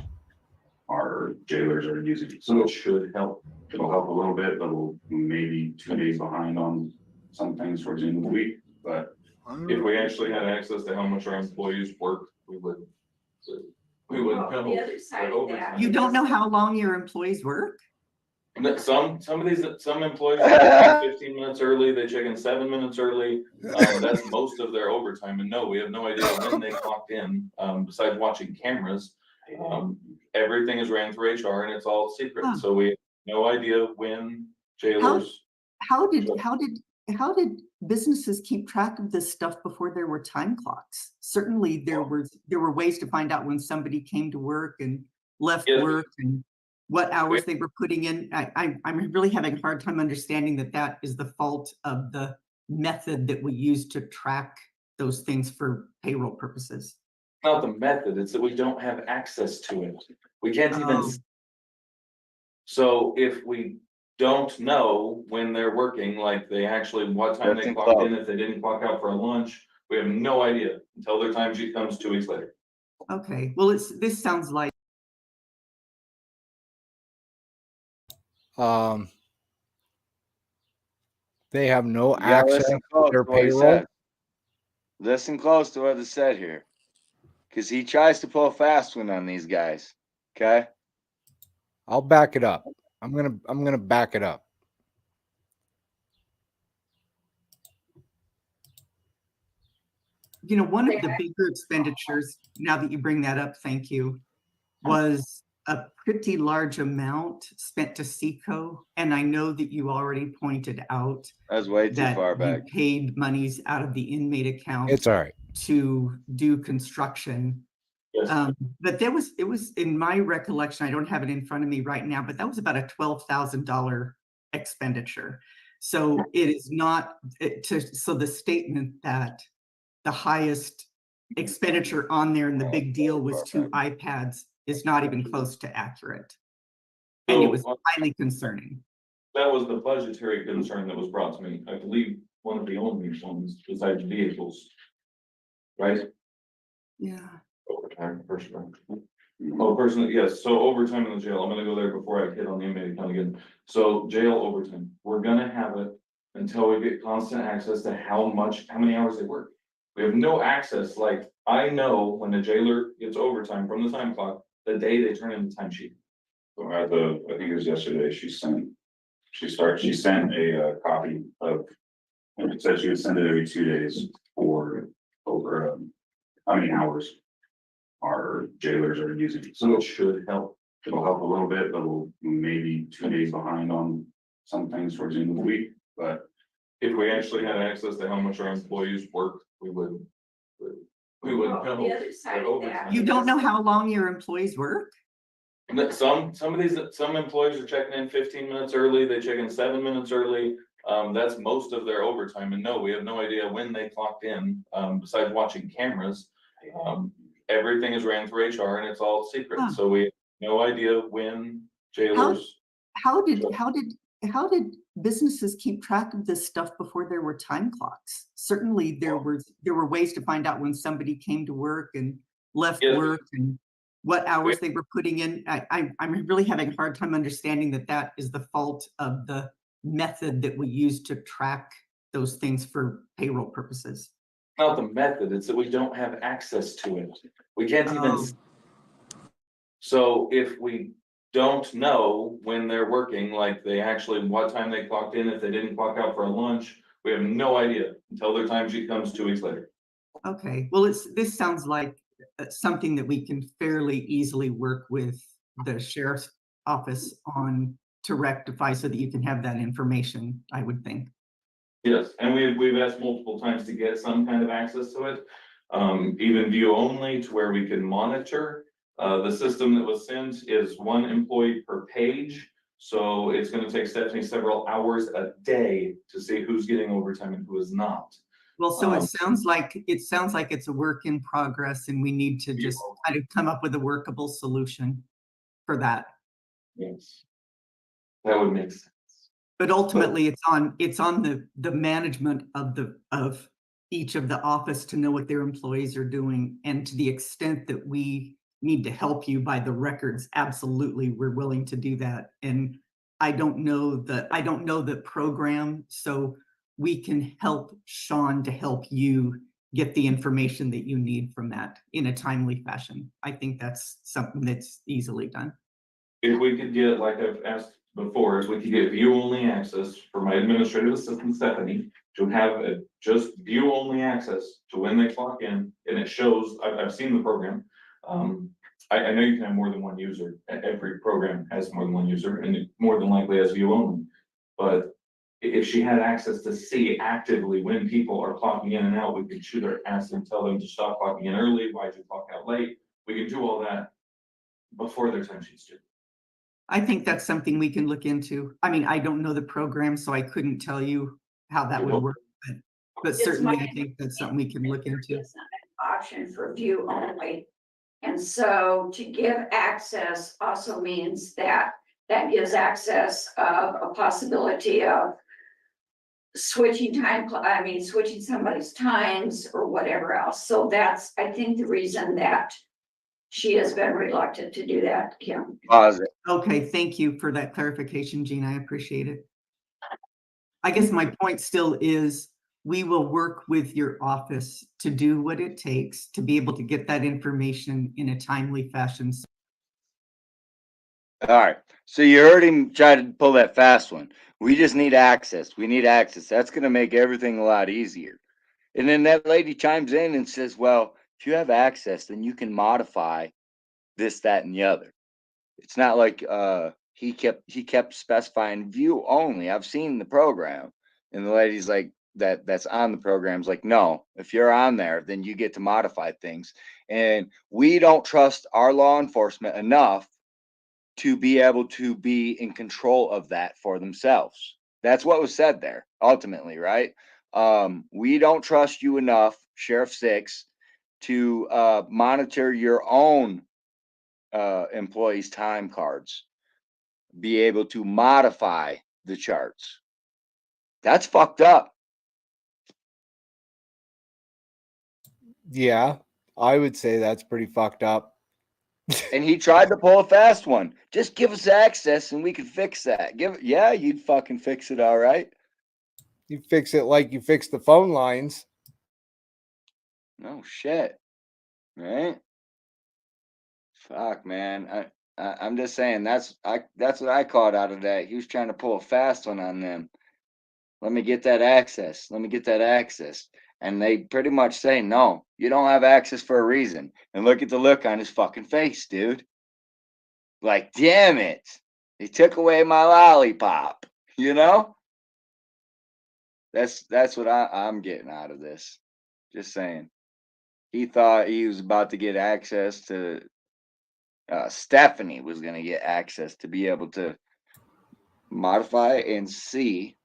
our jailers are using. So it should help. It'll help a little bit, but we'll maybe 2 days behind on some things towards the end of the week, but If we actually had access to how much our employees work, we would. We would Well, know. the other side of that. You don't know how long your employees work? Some employees check in 15 minutes early, they check in 7 minutes early. That's most of their overtime. And no, we have no idea when they clocked in, besides watching cameras. Everything is ran through HR and it's all secret. Huh. So we have no idea when jailers. How did businesses keep track of this stuff before there were time clocks? Certainly there were ways to find out when somebody came to work and left Yes. work and what hours they were putting in. I'm really having a hard time understanding that is the fault of the method that we use to track those things for payroll purposes. Not the method, it's that we don't have access to it. We can't even. Oh. So if we don't know when they're working, like they actually, what time That's they clocked in, if they didn't clock out for a lunch, we have no idea until their time sheet comes 2 weeks later. Okay, well, this sounds like. They have no Yeah, access listen to close their to what he payroll. said. Listen close to what is said here. Cause he tries to pull a fast one on these guys. Okay. I'll back it up. I'm gonna back it up. You know, one of the bigger expenditures, now that you bring that up, thank you, was a pretty large amount spent to Seco. And I know that you already pointed out That's way too that far you back. paid monies out of the inmate account It's all right. to do construction. Yes. But it was in my recollection, I don't have it in front of me right now, but that was about a $12,000 expenditure. So it is not so the statement that the highest expenditure on there and the big deal was 2 iPads is not even close to accurate. And it was highly concerning. That was the budgetary concern that was brought to me. I believe one of the only ones besides vehicles. Right? Yeah. Overtime, personal. Oh, personally, yes, so overtime in the jail, I'm gonna go there before I hit on the inmate account again. So jail overtime, we're gonna have it until we get constant access to how many hours they work. We have no access, like, I know when a jailer gets overtime from the time clock, the day they turn in the time sheet. So I think it was yesterday, she sent a copy of, and it said she would send it every 2 days for over, how many hours our jailers are using. So it should help. It'll help a little bit, but we'll maybe 2 days behind on some things towards the end of the week, but If we actually had access to how much our employees work, we would. We would Well, know. the other side of that. You don't know how long your employees work? Some employees are checking in 15 minutes early, they check in 7 minutes early. That's most of their overtime. And no, we have no idea when they clocked in, besides watching cameras. Everything is ran through HR and it's all secret. Huh. So we have no idea when jailers. How did businesses keep track of this stuff before there were time clocks? Certainly there were ways to find out when somebody came to work and left Yes. work and what hours they were putting in. I'm really having a hard time understanding that is the fault of the method that we use to track those things for payroll purposes. Not the method, it's that we don't have access to it. We can't even. Oh. So if we don't know when they're working, like they actually, what time they clocked in, if they didn't clock out for a lunch, we have no idea until their time sheet comes 2 weeks later. Okay, well, this sounds like something that we can fairly easily work with the sheriff's office on to rectify so that you can have that information, I would think. Yes, and we've asked multiple times to get some kind of access to it. Even view only to where we can monitor. The system that was sent is 1 employee per page. So it's gonna take Stephanie several hours a day to see who's getting overtime and who is not. Well, so it sounds like it's a work in progress and we need to just kind of come up with a workable solution for that. Yes. That would make sense. But ultimately, it's on the management of each of the office to know what their employees are doing. And to the extent that we need to help you by the records, absolutely, we're willing to do that. And I don't know the program, so we can help Sean to help you get the information that you need from that in a timely fashion. I think that's something that's easily done. If we could get, like I've asked before, if we could get view-only access for my administrative assistant Stephanie to have just view-only access to when they clock in, and it shows, I've seen the program. I know you can have more than 1 user. Every program has more than 1 user, and it more than likely has view-only. But if she had access to see actively when people are clocking in and out, we could shoot her ass and tell them to stop clocking in early. Why'd you clock out late? We can do all that before their timesheets due. I think that's something we can look into. I mean, I don't know the program, so I couldn't tell you how that would work, but It's certainly my I think that's something we can look into. It's not an option for view only. And so to give access also means that gives access of a possibility of switching switching somebody's times or whatever else. So that's, I think, the reason that she has been reluctant to do that, Kim. Positive. Okay, thank you for that clarification, Gene. I appreciate it. I guess my point still is we will work with your office to do what it takes to be able to get that information in a timely fashion. All right. So you heard him try to pull that fast one. We just need access. We need access. That's going to make everything a lot easier. And then that lady chimes in and says, well, if you have access, then you can modify this, that, and the other. It's not like he kept specifying view only. I've seen the program. And the lady's like, that's on the program's like, no, if you're on there, then you get to modify things. And we don't trust our law enforcement enough to be able to be in control of that for themselves. That's what was said there, ultimately, right? We don't trust you enough, Sheriff Six, to monitor your own employees' time cards, be able to modify the charts. That's fucked up. Yeah, I would say that's pretty fucked up. And he tried to pull a fast one. Just give us access and we can fix that. Yeah, you'd fucking fix it, all right. You fix it like you fix the phone lines. No shit. Right? Fuck, man. I'm just saying that's what I caught out of that. He was trying to pull a fast one on them. Let me get that access. Let me get that access. And they pretty much say, no, you don't have access for a reason. And look at the look on his fucking face, dude. Like, damn it. He took away my lollipop, you know? That's what I'm getting out of this. Just saying. He thought he was about to get access to Stephanie was going to get access to be able to modify and see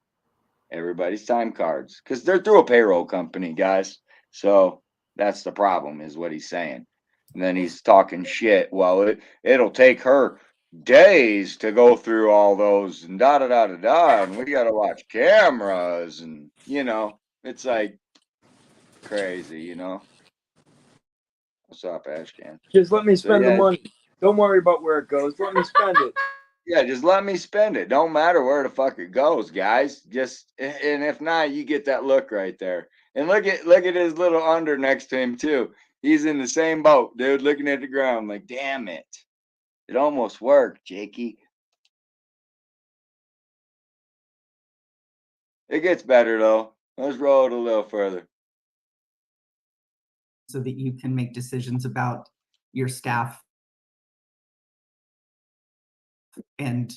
everybody's time cards because they're through a payroll company, guys. So that's the problem, is what he's saying. And then he's talking shit. Well, it'll take her days to go through all those and da da da da da. And we got to watch cameras. And, it's like crazy, What's up, Ashcan? Just let me spend the yeah. money. Don't worry about where it goes. Let me spend it. Yeah, just let me spend it. Don't matter where the fuck it goes, guys. And if not, you get that look right there. And look at his little under next to him too. He's in the same boat, dude, looking at the ground like, damn it. It almost worked, Jakey. It gets better though. Let's roll it a little further. So that you can make decisions about your staff and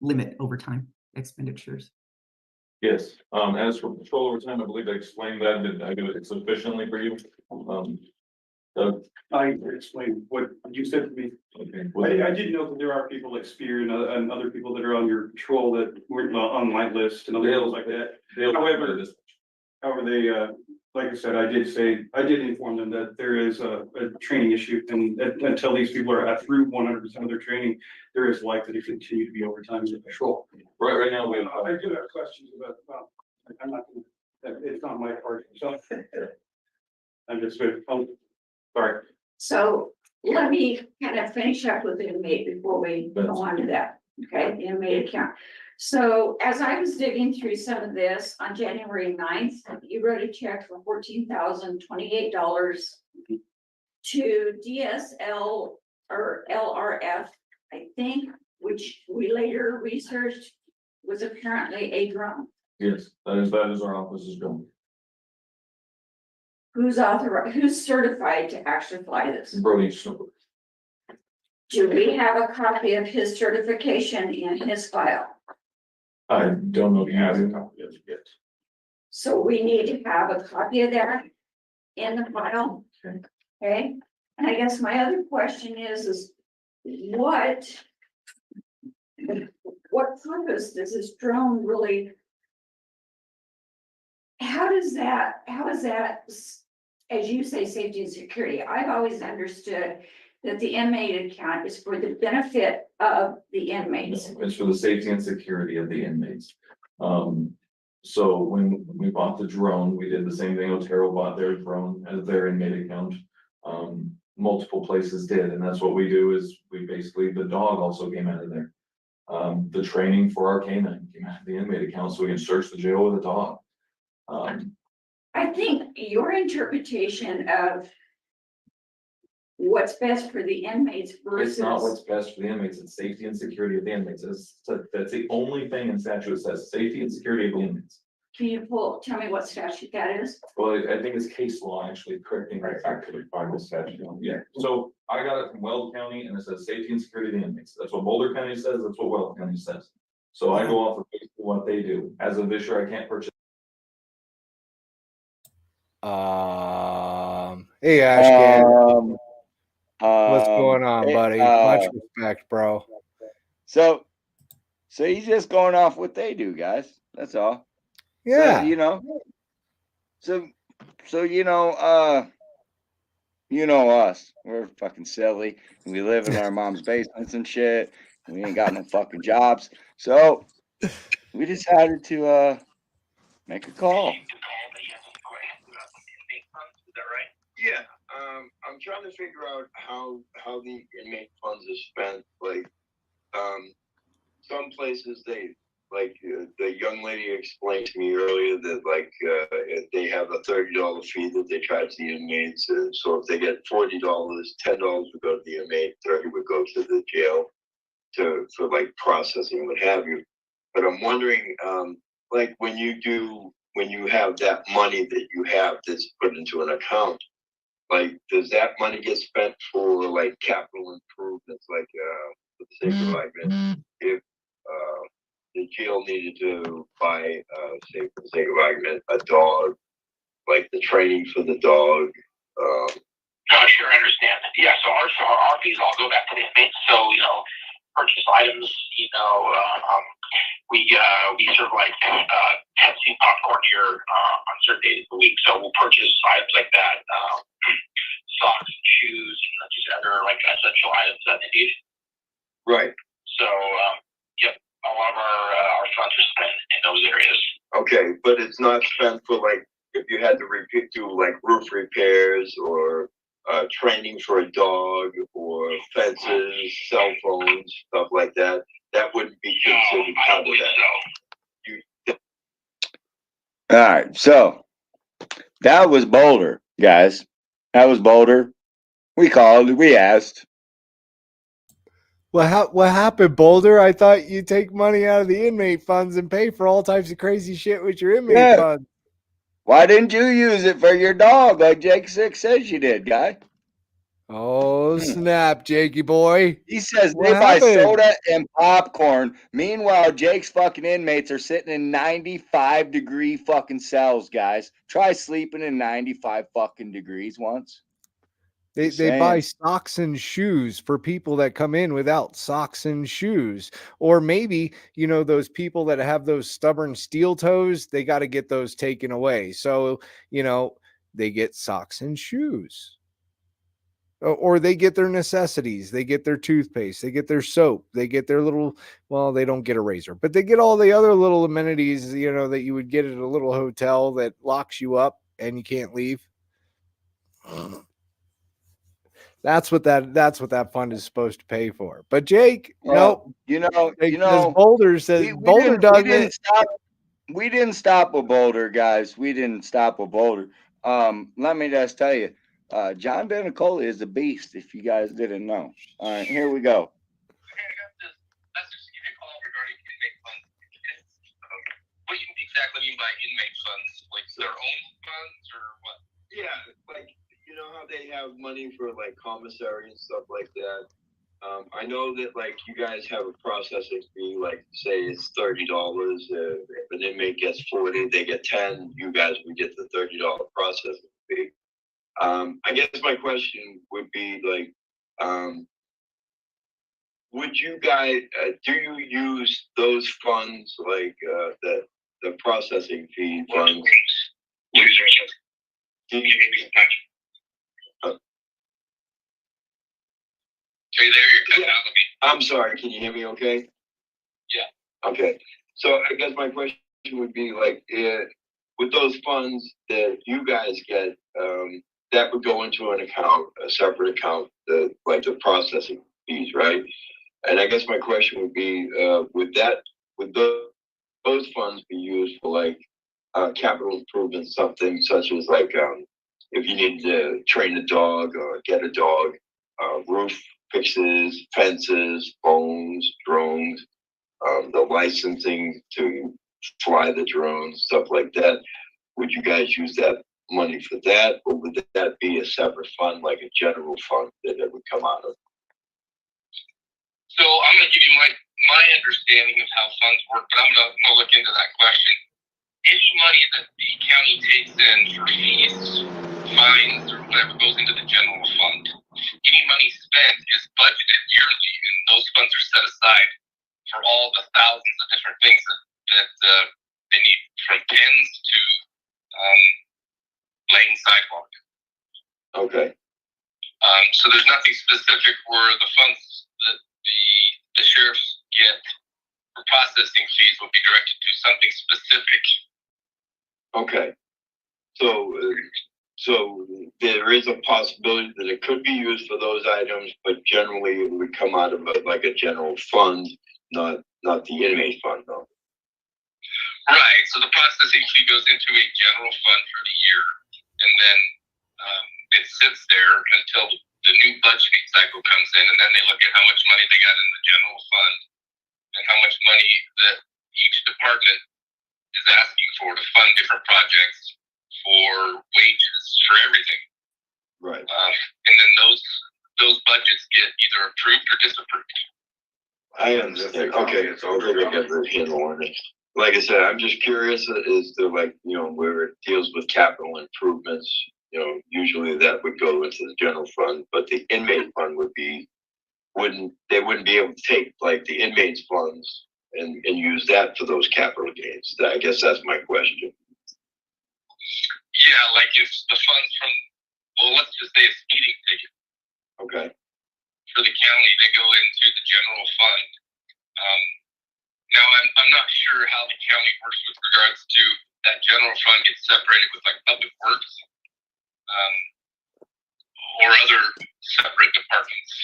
limit overtime expenditures. Yes, as for patrol overtime, I believe I explained that. Did I do it sufficiently for you? Doug? I explained what you said to me. Okay. I did know that there are people like Spear and other people that are on your patrol that weren't on my list and other people like that. However, they, like I said, I did inform them that there is a training issue, and until these people are through 100% of their training, there is likely to continue to be overtime in the patrol. Right now, we have. I do have questions about, well, I'm not, it's not my part, so. I'm just, sorry. So let me kind of finish up with the inmate before we go on to that, okay, the inmate account. So as I was digging through some of this on January 9th, you wrote a check for $14,028 to DSL or LRF, I think, which we later researched was apparently a drone. Yes, that is our office's drone. Who's authorized, who's certified to actually fly this? Brody Snooper. Do we have a copy of his certification in his file? I don't know if he has a copy of it yet. So we need to have a copy of that in the file. Okay. Okay, and I guess my other question is what purpose does this drone really? How is that, as you say, safety and security? I've always understood that the inmate account is for the benefit of the inmates. No, it's for the safety and security of the inmates. So when we bought the drone, we did the same thing. Otero bought their drone as their inmate account. Multiple places did, and that's what we do is we basically, the dog also came out of there. The training for our canine came out of the inmate account, so we can search the jail with a dog. I think your interpretation of what's best for the inmates versus. It's not what's best for the inmates, it's safety and security of the inmates. That's the only thing in statute that says safety and security of the inmates. Can you tell me what statute that is? Well, I think it's case law, actually, correcting. I actually find the statute. Yeah, so I got it from Weld County and it says safety and security of the inmates. That's what Boulder County says, that's what Weld County says. So I go off of basically what they do. As of this year, I can't purchase. Hey, Ashcan. What's Um, going on, hey, buddy? Much respect, bro. So he's just going off what they do, guys. That's all. Yeah. So, you know, us. We're fucking silly. And we live in our mom's basements and shit. And we ain't got no fucking jobs. So we decided to make a call. Yeah, I'm trying to figure out how the inmate funds are spent. Like, some places the young lady explained to me earlier that they have a $30 fee that they charge the inmates, and so if they get $40, $10 would go to the inmate, 30 would go to the jail for processing, what have you. But I'm wondering, when you have that money that you have that's put into an account. Does that money get spent for capital improvements? For the sake of argument, if the jail needed to buy, say for the sake of argument, a dog, the training for the dog. Sure, I understand. Yeah, so our fees all go back to the inmates. So purchase items. We serve Pepsi popcorn here on certain days of the week. So we'll purchase items like that, socks, shoes, just other essential items that they need. Right. So yep, a lot of our funds are spent in those areas. Okay, but it's not spent for if you had to do roof repairs or training for a dog or fences, cell phones, stuff like that. That wouldn't be considered part of that. All right, so that was Boulder, guys. That was Boulder. We called, we asked. What happened, Boulder? I thought you take money out of the inmate funds and pay for all types of crazy shit with your inmate funds. Why didn't you use it for your dog like Jake 6 says you did, guy? Oh, snap, Jakey boy. He says What they buy happened? soda and popcorn. Meanwhile, Jake's fucking inmates are sitting in 95-degree fucking cells, guys. Try sleeping in 95 fucking degrees once. They buy socks and shoes for people that come in without socks and shoes. Or maybe, you know, those people that have those stubborn steel toes, they got to get those taken away. So, you know, they get socks and shoes. Or they get their necessities. They get their toothpaste. They get their soap. They get their little, well, they don't get a razor, but they get all the other little amenities, you know, that you would get at a little hotel that locks you up and you can't leave. That's what that fund is supposed to pay for. But Jake, Well, nope. Jake says Boulder says Boulder does it. We didn't stop with Boulder, guys. We didn't stop with Boulder. Let me just tell you, John Benicola is a beast, if you guys didn't know. All right, here we go. What do you exactly mean by inmate funds? Like their own funds or what? Yeah, like, you know how they have money for like commissary and stuff like that. I know that like you guys have a processing fee, like say it's $30. If an inmate gets 40, they get 10. You guys would get the $30 processing fee. I guess my question would be like, would you guys do you use those funds like the processing fee funds? Are you there? You're cutting out of me. I'm sorry, can you hear me okay? Yeah. Okay. So I guess my question would be like, with those funds that you guys get, that would go into an account, a separate account, like the processing fees, right? And I guess my question would be, would those funds be used for like capital improvements, something such as like if you need to train a dog or get a dog, roof fixes, fences, phones, drones, the licensing to fly the drones, stuff like that. Would you guys use that money for that, or would that be a separate fund, like a general fund that it would come out of? So I'm going to give you my understanding of how funds work, but I'm going to look into that question. Any money that the county takes in for fees, fines, or whatever goes into the general fund. Any money spent is budgeted yearly, and those funds are set aside for all the thousands of different things that they need, from pens to laying sidewalk. Okay. So there's nothing specific where the funds that the sheriffs get for processing fees will be directed to something specific. Okay. So there is a possibility that it could be used for those items, but generally it would come out of like a general fund, not the inmate fund, though. Right. So the processing fee goes into a general fund for the year, and then it sits there until the new budgeting cycle comes in, and then they look at how much money they got in the general fund and how much money that each department is asking for to fund different projects, for wages, for everything. Right. And then those budgets get either approved or disapproved. I understand. Okay, so I get the handle on it. Like I said, I'm just curious as to like, you know, where it deals with capital improvements, you know, usually that would go into the general fund, but the inmate fund wouldn't be able to take like the inmates funds and use that for those capital gains. I guess that's my question. Yeah, like if the funds from, well, let's just say a speeding ticket. Okay. For the county, they go into the general fund. Now, I'm not sure how the county works with regards to that general fund gets separated with like public works or other separate departments.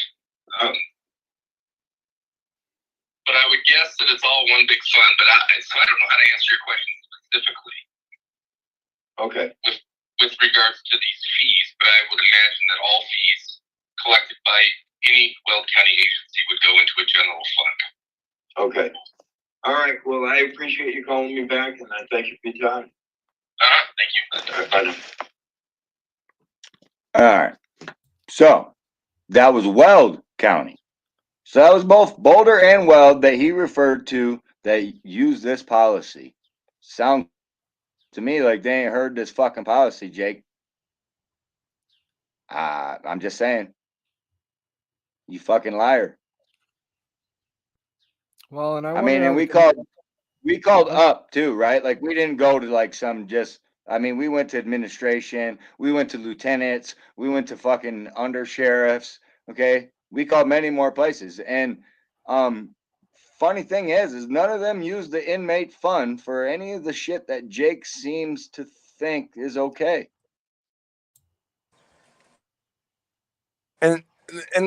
But I would guess that it's all one big fund, but so I don't know how to answer your question specifically. Okay. With regards to these fees, but I would imagine that all fees collected by any Weld County agency would go into a general fund. Okay. All right. Well, I appreciate you calling me back, and I thank you for your time. Thank you. All right, bye now. All right. So That was Weld County. So that was both Boulder and Weld that he referred to that use this policy. Sound to me like they ain't heard this fucking policy, Jake. I'm just saying. You fucking liar. Well, and I I wonder mean, and how we called up too, right? Like we didn't go to like some just, I mean, we went to administration, we went to lieutenants, we went to fucking under sheriffs. Okay. We called many more places. And funny thing is none of them use the inmate fund for any of the shit that Jake seems to think is okay. And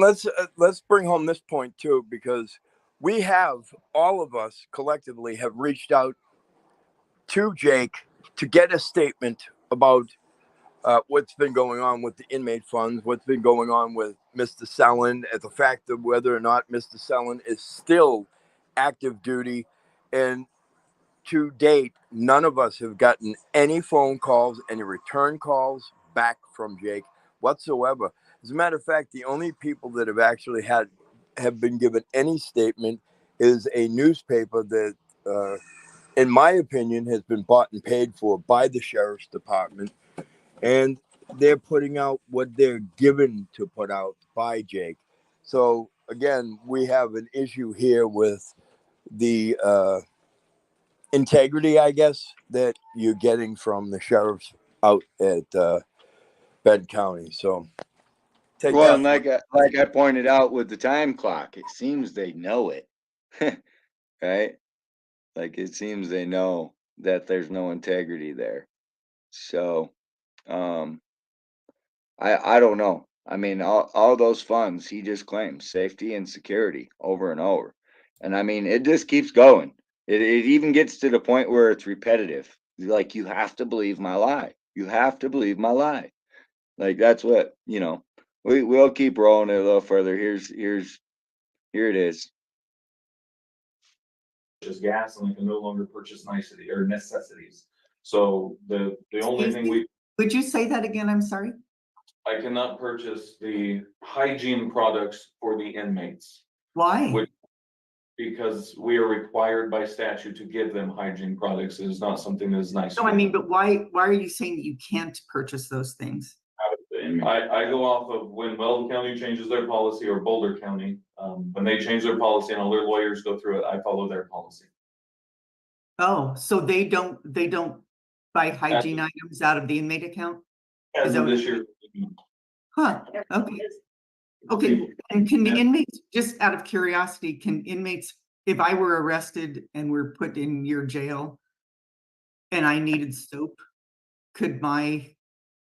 let's bring home this point too, because we have, all of us collectively have reached out to Jake to get a statement about what's been going on with the inmate funds, what's been going on with Mr. Sellon, and the fact of whether or not Mr. Sellon is still active duty. And to date, none of us have gotten any phone calls, any return calls back from Jake whatsoever. As a matter of fact, the only people that have actually have been given any statement is a newspaper that, in my opinion, has been bought and paid for by the sheriff's department, and they're putting out what they're given to put out by Jake. So again, we have an issue here with the integrity, I guess, that you're getting from the sheriffs out at Bend County. So take Well, that. and like I pointed out with the time clock, it seems they know it, right? Like it seems they know that there's no integrity there. So, I don't know. I mean, all those funds he just claims safety and security over and over, and I mean it just keeps going. It even gets to the point where it's repetitive. Like you have to believe my lie. You have to believe my lie. Like that's what you know. We'll keep rolling it a little further. Here it is. Just gas and I can no longer purchase nicety or necessities. So the only Excuse thing me? Would you say that again? I'm sorry. I cannot purchase the hygiene products for the inmates. Why? Because we are required by statute to give them hygiene products. It is not something that is nice. No, I mean, but why are you saying that you can't purchase those things? I go off of when Weldon County changes their policy or Boulder County, when they change their policy and all their lawyers go through it, I follow their policy. Oh, so they don't buy hygiene items out of the inmate account? As of this year. Huh, okay. Okay, and can the inmates, just out of curiosity, can inmates, if I were arrested and were put in your jail and I needed soap, could my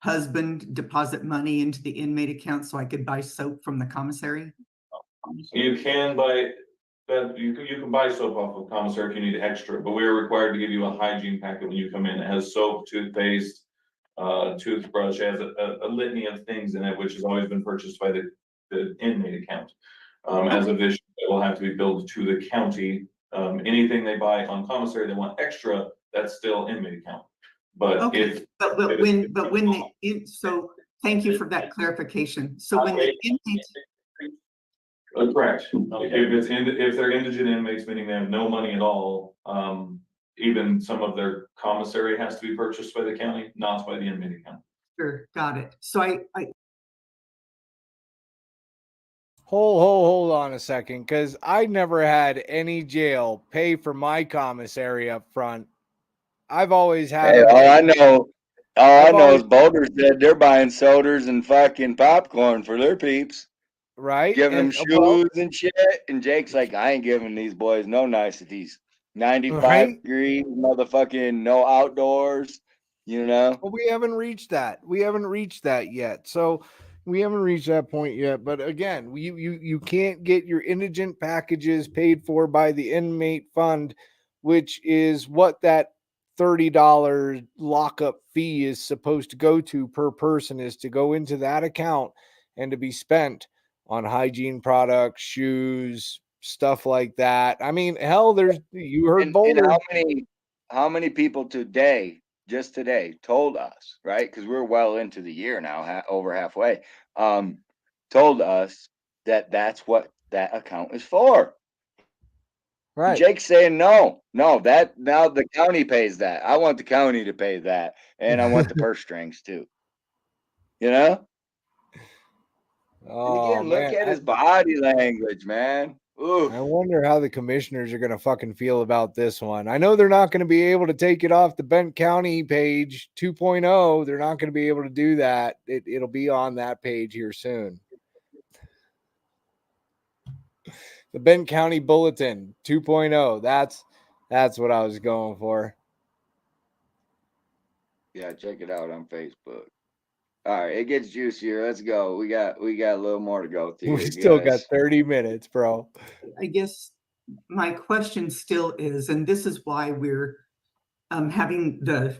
husband deposit money into the inmate account so I could buy soap from the commissary? You can buy, but you can buy soap off of commissary if you need extra, but we are required to give you a hygiene packet when you come in. It has soap, toothpaste, toothbrush, has a litany of things in it, which has always been purchased by the inmate account. As of this, it will have to be billed to the county. Anything they buy on commissary, they want extra, that's still inmate account. But Okay, so thank you for that clarification. So when the inmate. Correct. If they're indigent inmates, meaning they have no money at all, even some of their commissary has to be purchased by the county, not by the inmate account. Sure, got it. So I Hold on a second, because I never had any jail pay for my commissary up front. I've always had. Hey, all I know is Boulder said they're buying sodas and fucking popcorn for their peeps. Right? Giving them shoes and shit. And Jake's like, I ain't giving these boys no niceties. 95 degrees, motherfucking no outdoors, you know? Well, we haven't reached that. We haven't reached that yet. So we haven't reached that point yet. But again, you can't get your indigent packages paid for by the inmate fund, which is what that $30 lockup fee is supposed to go to per person, is to go into that account and to be spent on hygiene products, shoes, stuff like that. I mean, hell, you heard Boulder. And how many people just today told us, right? Because we're well into the year now, over halfway, told us that that's what that account is for. Right. Jake's saying no, that now the county pays that. I want the county to pay that, and I want the purse strings too. You know? And Oh again, look man, at his body language, man. Oof. I wonder how the commissioners are going to fucking feel about this one. I know they're not going to be able to take it off the Bent County page 2.0. They're not going to be able to do that. It'll be on that page here soon. The Bent County Bulletin 2.0. That's what I was going for. Yeah, check it out on Facebook. All right, it gets juicier. Let's go. We got a little more to go through. We here, still guys. got 30 minutes, bro. I guess my question still is, and this is why we're having the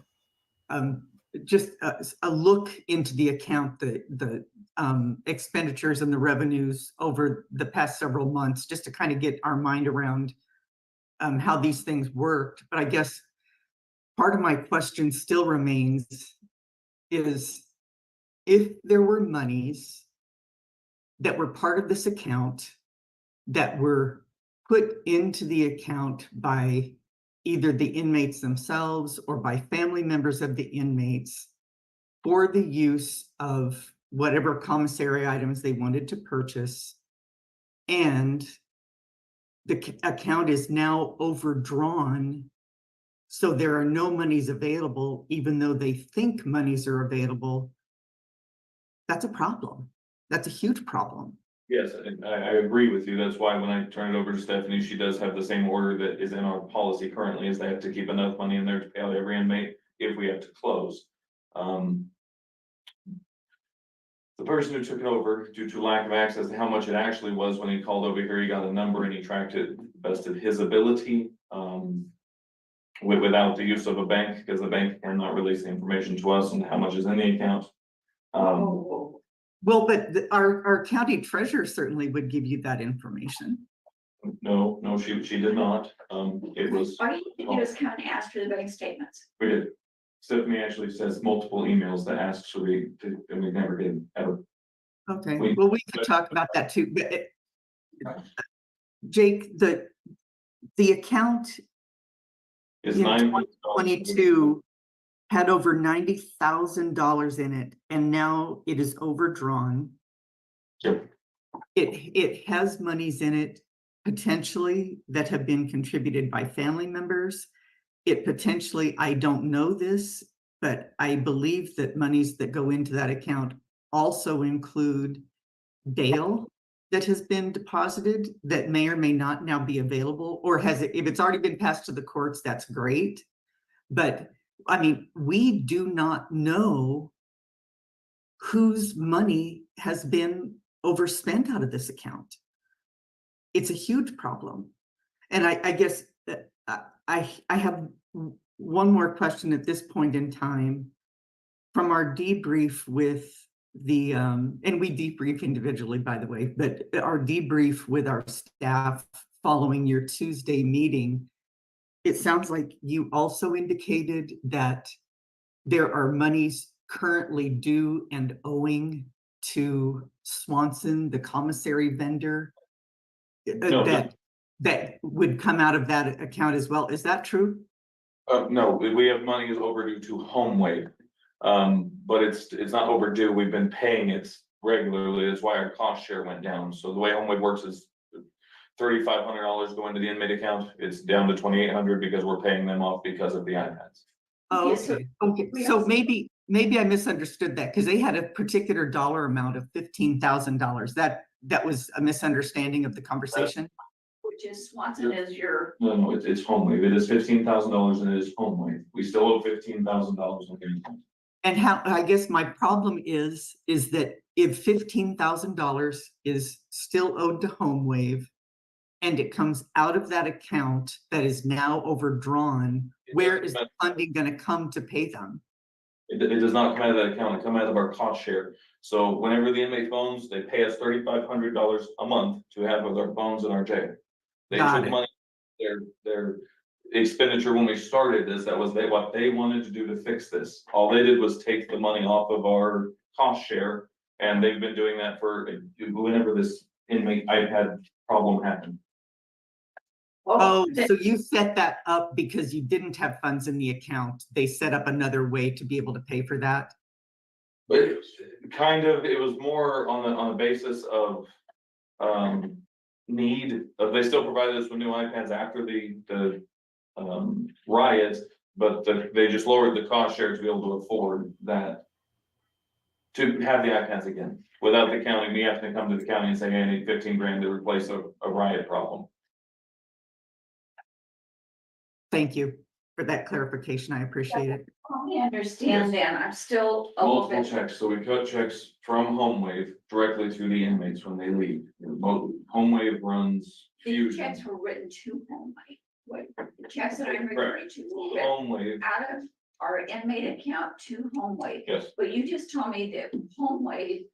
just a look into the account, the expenditures and the revenues over the past several months, just to kind of get our mind around how these things worked. But I guess part of my question still remains is, if there were monies that were part of this account that were put into the account by either the inmates themselves or by family members of the inmates for the use of whatever commissary items they wanted to purchase, and the account is now overdrawn, so there are no monies available, even though they think monies are available, that's a problem. That's a huge problem. Yes, and I agree with you. That's why when I turn it over to Stephanie, she does have the same order that is in our policy currently, is they have to keep enough money in there to pay out every inmate if we have to close. The person who took it over, due to lack of access to how much it actually was, when he called over here, he got a number and he tracked it best of his ability. Without the use of a bank, because the bank cannot release the information to us on how much is in the account. Well, but our county treasurer certainly would give you that information. No, she did not. It was. All you need to do is come and ask for the bank statements. We did. Stephanie actually sends multiple emails that asks for and we never did ever. Okay, well, we could talk about that too. But Jake, the account is in 2022 had over $90,000 in it, and now it is overdrawn. Yep. It has monies in it potentially that have been contributed by family members. It potentially, I don't know this, but I believe that monies that go into that account also include bail that has been deposited that may or may not now be available, or has it, if it's already been passed to the courts, that's great. But I mean, we do not know whose money has been overspent out of this account. It's a huge problem. And I guess I have one more question at this point in time. From our debrief with the, and we debrief individually, by the way, but our debrief with our staff following your Tuesday meeting, it sounds like you also indicated that there are monies currently due and owing to Swanson, the commissary vendor, that would come out of that account as well. Is that true? No, we have money is overdue to HomeWave. But it's not overdue. We've been paying it regularly. That's why our cost share went down. So the way HomeWave works is $3,500 going to the inmate account. It's down to $2,800 because we're paying them off because of the iPads. Oh, okay. Okay. So maybe I misunderstood that, because they had a particular dollar amount of $15,000. That was a misunderstanding of the conversation. Which is Swanson is your. No, it's HomeWave. It is $15,000 and it is HomeWave. We still owe $15,000 on the account. And how, I guess my problem is that if $15,000 is still owed to HomeWave and it comes out of that account that is now overdrawn, where is the funding going to come to pay them? It does not come out of that account. It comes out of our cost share. So whenever the inmate phones, they pay us $3,500 a month to have their phones in our jail. They took money, their expenditure when we started this, that was what they wanted to do to fix this. All they did was take the money off of our cost share And they've been doing that for whenever this inmate iPad problem happened. Oh, so you set that up because you didn't have funds in the account. They set up another way to be able to pay for that? But it was more on the basis of, need, they still provided us with new iPads after the riot, but they just lowered the cost share to be able to afford that. To have the iPads again, without the county, we have to come to the county and say, hey, I need 15 grand to replace a riot problem. Thank you for that clarification. I appreciate it. I understand then, I'm still a little Multiple bit. checks, so we cut checks from HomeWave directly to the inmates when they leave. HomeWave runs These Fusion. checks were written to HomeWave. What, the checks that I'm referring to were written HomeWave, out of our inmate account to HomeWave. yes, But you just told me that HomeWave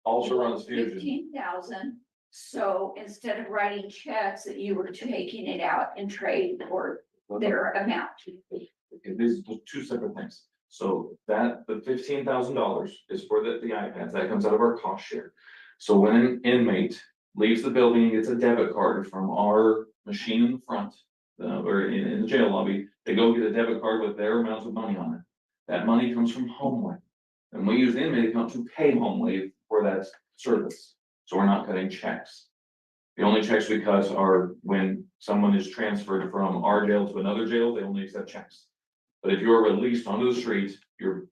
also runs Fusion. 15,000. So instead of writing checks, that you were taking it out in trade for their amount. Okay, these are two separate things. So the $15,000 is for the iPads, that comes out of our cost share. So when an inmate leaves the building and gets a debit card from our machine in the front, or in the jail lobby, they go get a debit card with their amounts of money on it. That money comes from HomeWave. And we use the inmate account to pay HomeWave for that service. So we're not cutting checks. The only checks we cut are when someone is transferred from our jail to another jail, they only accept checks. But if you're released onto the street, you're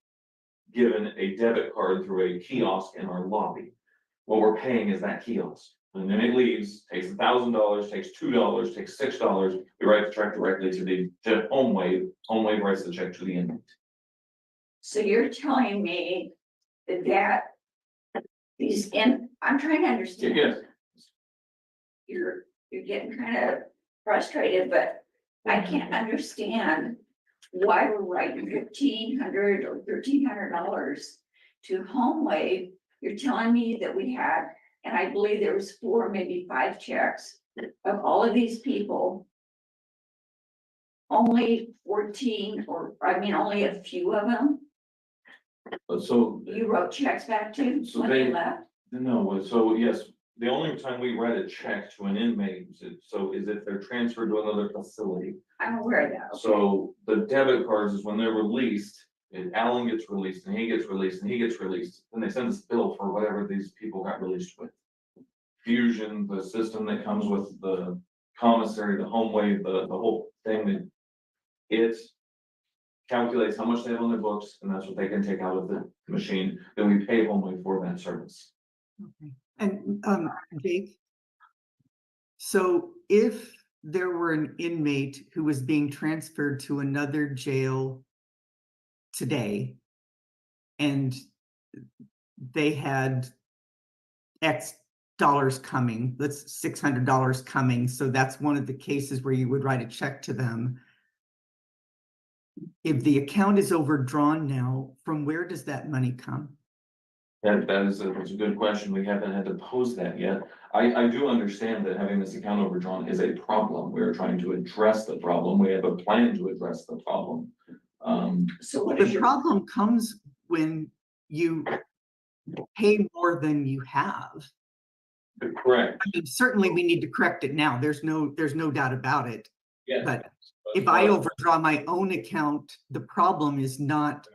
given a debit card through a kiosk in our lobby. What we're paying is that kiosk. And then it leaves, takes $1,000, takes $2, takes $6. We write the check directly to HomeWave. HomeWave writes the check to the inmate. So you're telling me that I'm trying to understand. Yes. You're getting kind of frustrated, but I can't understand why we're writing $1,500 or $1,300 to HomeWave. You're telling me that we had, and I believe there was 4, maybe 5 checks of all of these people. Only 14, only a few of them So you wrote checks back to So when they they- left? no, so yes, the only time we write a check to an inmate is if they're transferred to another facility. I'm aware of that. So the debit cards is when they're released, and Alan gets released and he gets released and he gets released, then they send us a bill for whatever these people got released with. Fusion, the system that comes with the commissary, the HomeWave, the whole thing, that it calculates how much they have on their books, and that's what they can take out of the machine. Then we pay HomeWave for that service. Okay. And Jake, so if there were an inmate who was being transferred to another jail today, and they had X dollars coming, that's $600 coming, so that's one of the cases where you would write a check to them. If the account is overdrawn now, from where does that money come? That's a good question. We haven't had to pose that yet. I do understand that having this account overdrawn is a problem. We're trying to address the problem. We have a plan to address the problem. So what is The your problem comes when you pay more than you have. Correct. I mean, certainly we need to correct it now. There's no doubt about it. Yeah. But if I overdraw my own account, the problem is not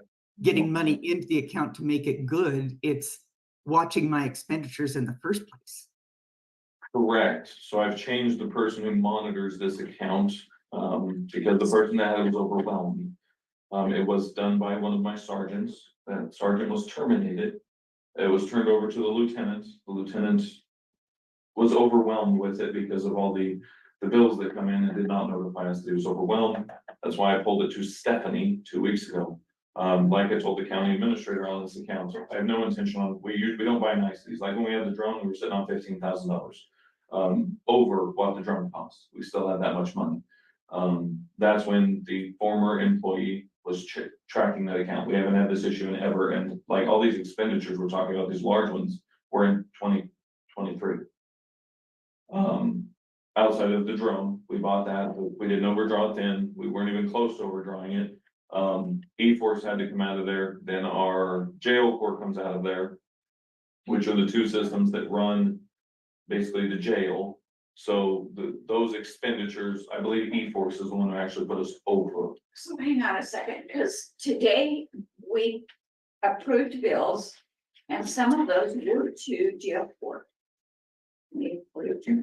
getting money into the account to make it good. It's watching my expenditures in the first place. Correct. So I've changed the person who monitors this account, because the person that had it was overwhelmed. It was done by one of my sergeants. That sergeant was terminated. It was turned over to the lieutenant. The lieutenant was overwhelmed with it because of all the bills that come in and did not notify us that he was overwhelmed. That's why I pulled it to Stephanie 2 weeks ago. Like I told the county administrator on this account, I have no intention on, we don't buy niceties. Like when we had the drone, we were sitting on $15,000 over what the drone cost. We still have that much money. That's when the former employee was tracking that account. We haven't had this issue in ever. And like all these expenditures we're talking about, these large ones, were in 2023. Outside of the drone, we bought that. We didn't overdraw it then. We weren't even close to overdrawing it. E-Force had to come out of there. Then our jail court comes out of there. which are the two systems that run basically the jail. So those expenditures, I believe E-Force is the one who actually put us over. So hang on a second, because today we approved bills and some of those were to jail court.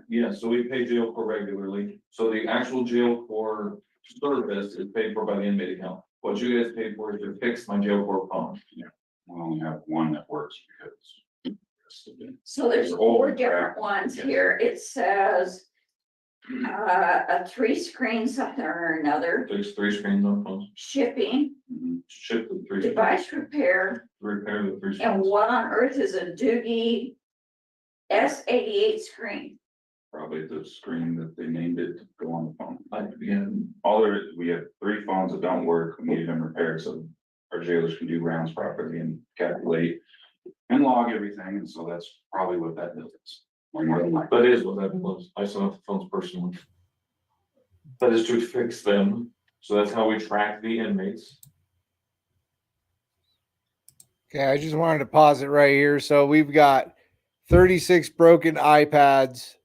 Yeah, so we pay jail court regularly. So the actual jail court service is paid for by the inmate account. What you guys paid for is to fix my jail court phone. Yeah, we only have one that works because. So there's They're four old, different ones here. It says a 3-screen something or another, There's 3 screens on phones. shipping, Ship the 3 screens. device repair, Repair the 3 and screens. what on earth is a Doogie S88 screen? Probably the screen that they named it to go on the phone. Again, We have 3 phones that don't work, we needed them repaired, so our jailers can do rounds properly and calculate and log everything, and so that's probably what that bill is. Or more than likely. that is what that was. I still have the phones personally. That is to fix them. So that's how we track the inmates. Okay, I just wanted to pause it right here. So we've got 36 broken iPads.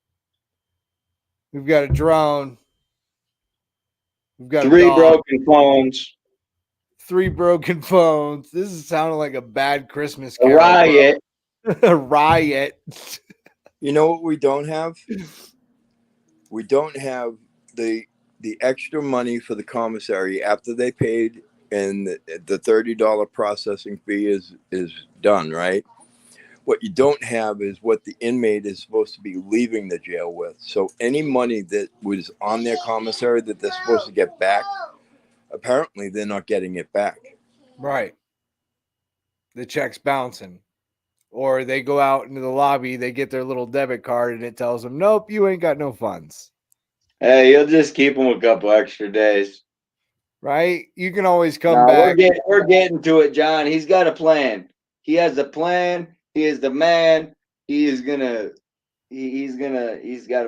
We've got a drone. We've got 3 a dog, broken phones, 3 broken phones. This is sounding like a bad Christmas a carol. riot. A riot. You know what we don't have? We don't have the extra money for the commissary after they paid and the $30 processing fee is done, right? What you don't have is what the inmate is supposed to be leaving the jail with. So any money that was on their commissary that they're supposed to get back, apparently they're not getting it back. Right. The check's bouncing. Or they go out into the lobby, they get their little debit card and it tells them, nope, you ain't got no funds. Hey, you'll just keep them a couple extra days. Right? You can always come Nah, back. we're getting to it, John. He's got a plan. He has a plan. He is the man. He's got a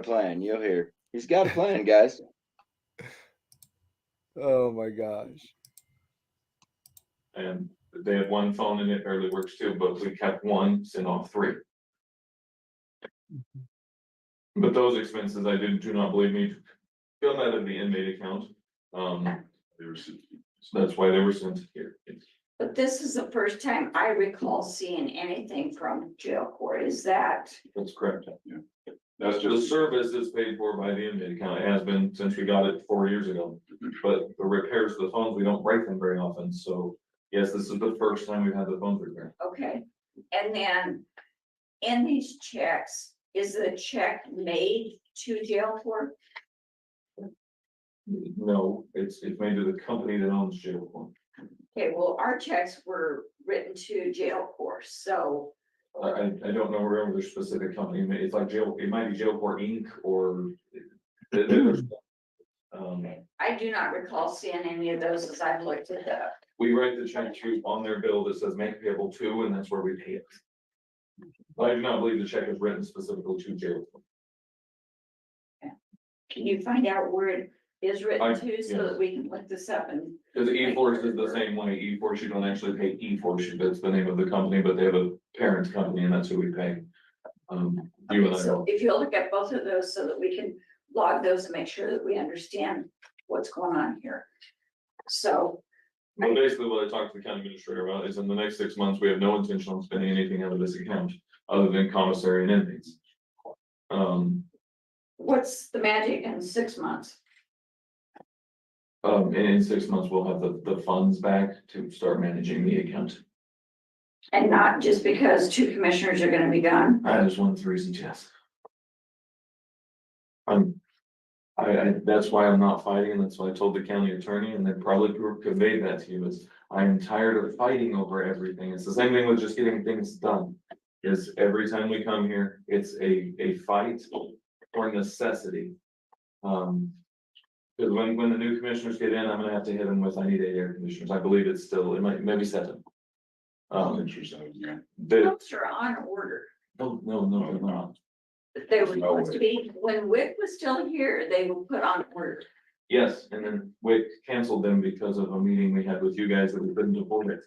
plan. You'll hear. He's got a plan, guys. Oh my gosh. And they had 1 phone and it barely works too, but we kept 1, sent off 3. But those expenses, I do not believe need to come out of the inmate account. They were sent, so that's why they were sent here. But this is the first time I recall seeing anything from jail court. Is that? That's correct. Yeah. That's The just, service is paid for by the inmate account. It has been since we got it 4 years ago. But the repairs of the phones, we don't break them very often. So yes, this is the first time we've had the phones repaired. Okay, and then in these checks, is the check made to jail court? No, it's made to the company that owns jail court. Okay, well, our checks were written to jail court, so. I don't know where their specific company, it's like jail, it might be Jail Court Inc. or. there's, I do not recall seeing any of those as I've looked it up. We write the check to on their bill that says make payable to, and that's where we pay it. I do not believe the check is written specifically to jail. Can you find out where it is written I- to so yes. that we can look this up and? Because E-Force is the same way. E-Force, you don't actually pay E-Force, that's the name of the company, but they have a parent company and that's who we pay. You and I. So if you'll look at both of those so that we can log those and make sure that we understand what's going on here. So, Well, basically what I talked to the county administrator about is in the next 6 months, we have no intention on spending anything out of this account other than commissary and inmates. what's the magic in 6 months? And in 6 months, we'll have the funds back to start managing the account. And not just because 2 commissioners are gonna be gone? That is one of the reasons, yes. That's why I'm not fighting, and that's why I told the county attorney, and they probably conveyed that to you, is I am tired of fighting over everything. It's the same thing with just getting things done. Is every time we come here, it's a fight or necessity. Because when the new commissioners get in, I'm gonna have to hit them with, I need 8 air conditioners. I believe it's still, it might, maybe 7. yeah. Those are on order. No, they're not. They were supposed to be, when Wick was still here, they were put on order. Yes, and then Wick canceled them because of a meeting we had with you guys that we couldn't afford it.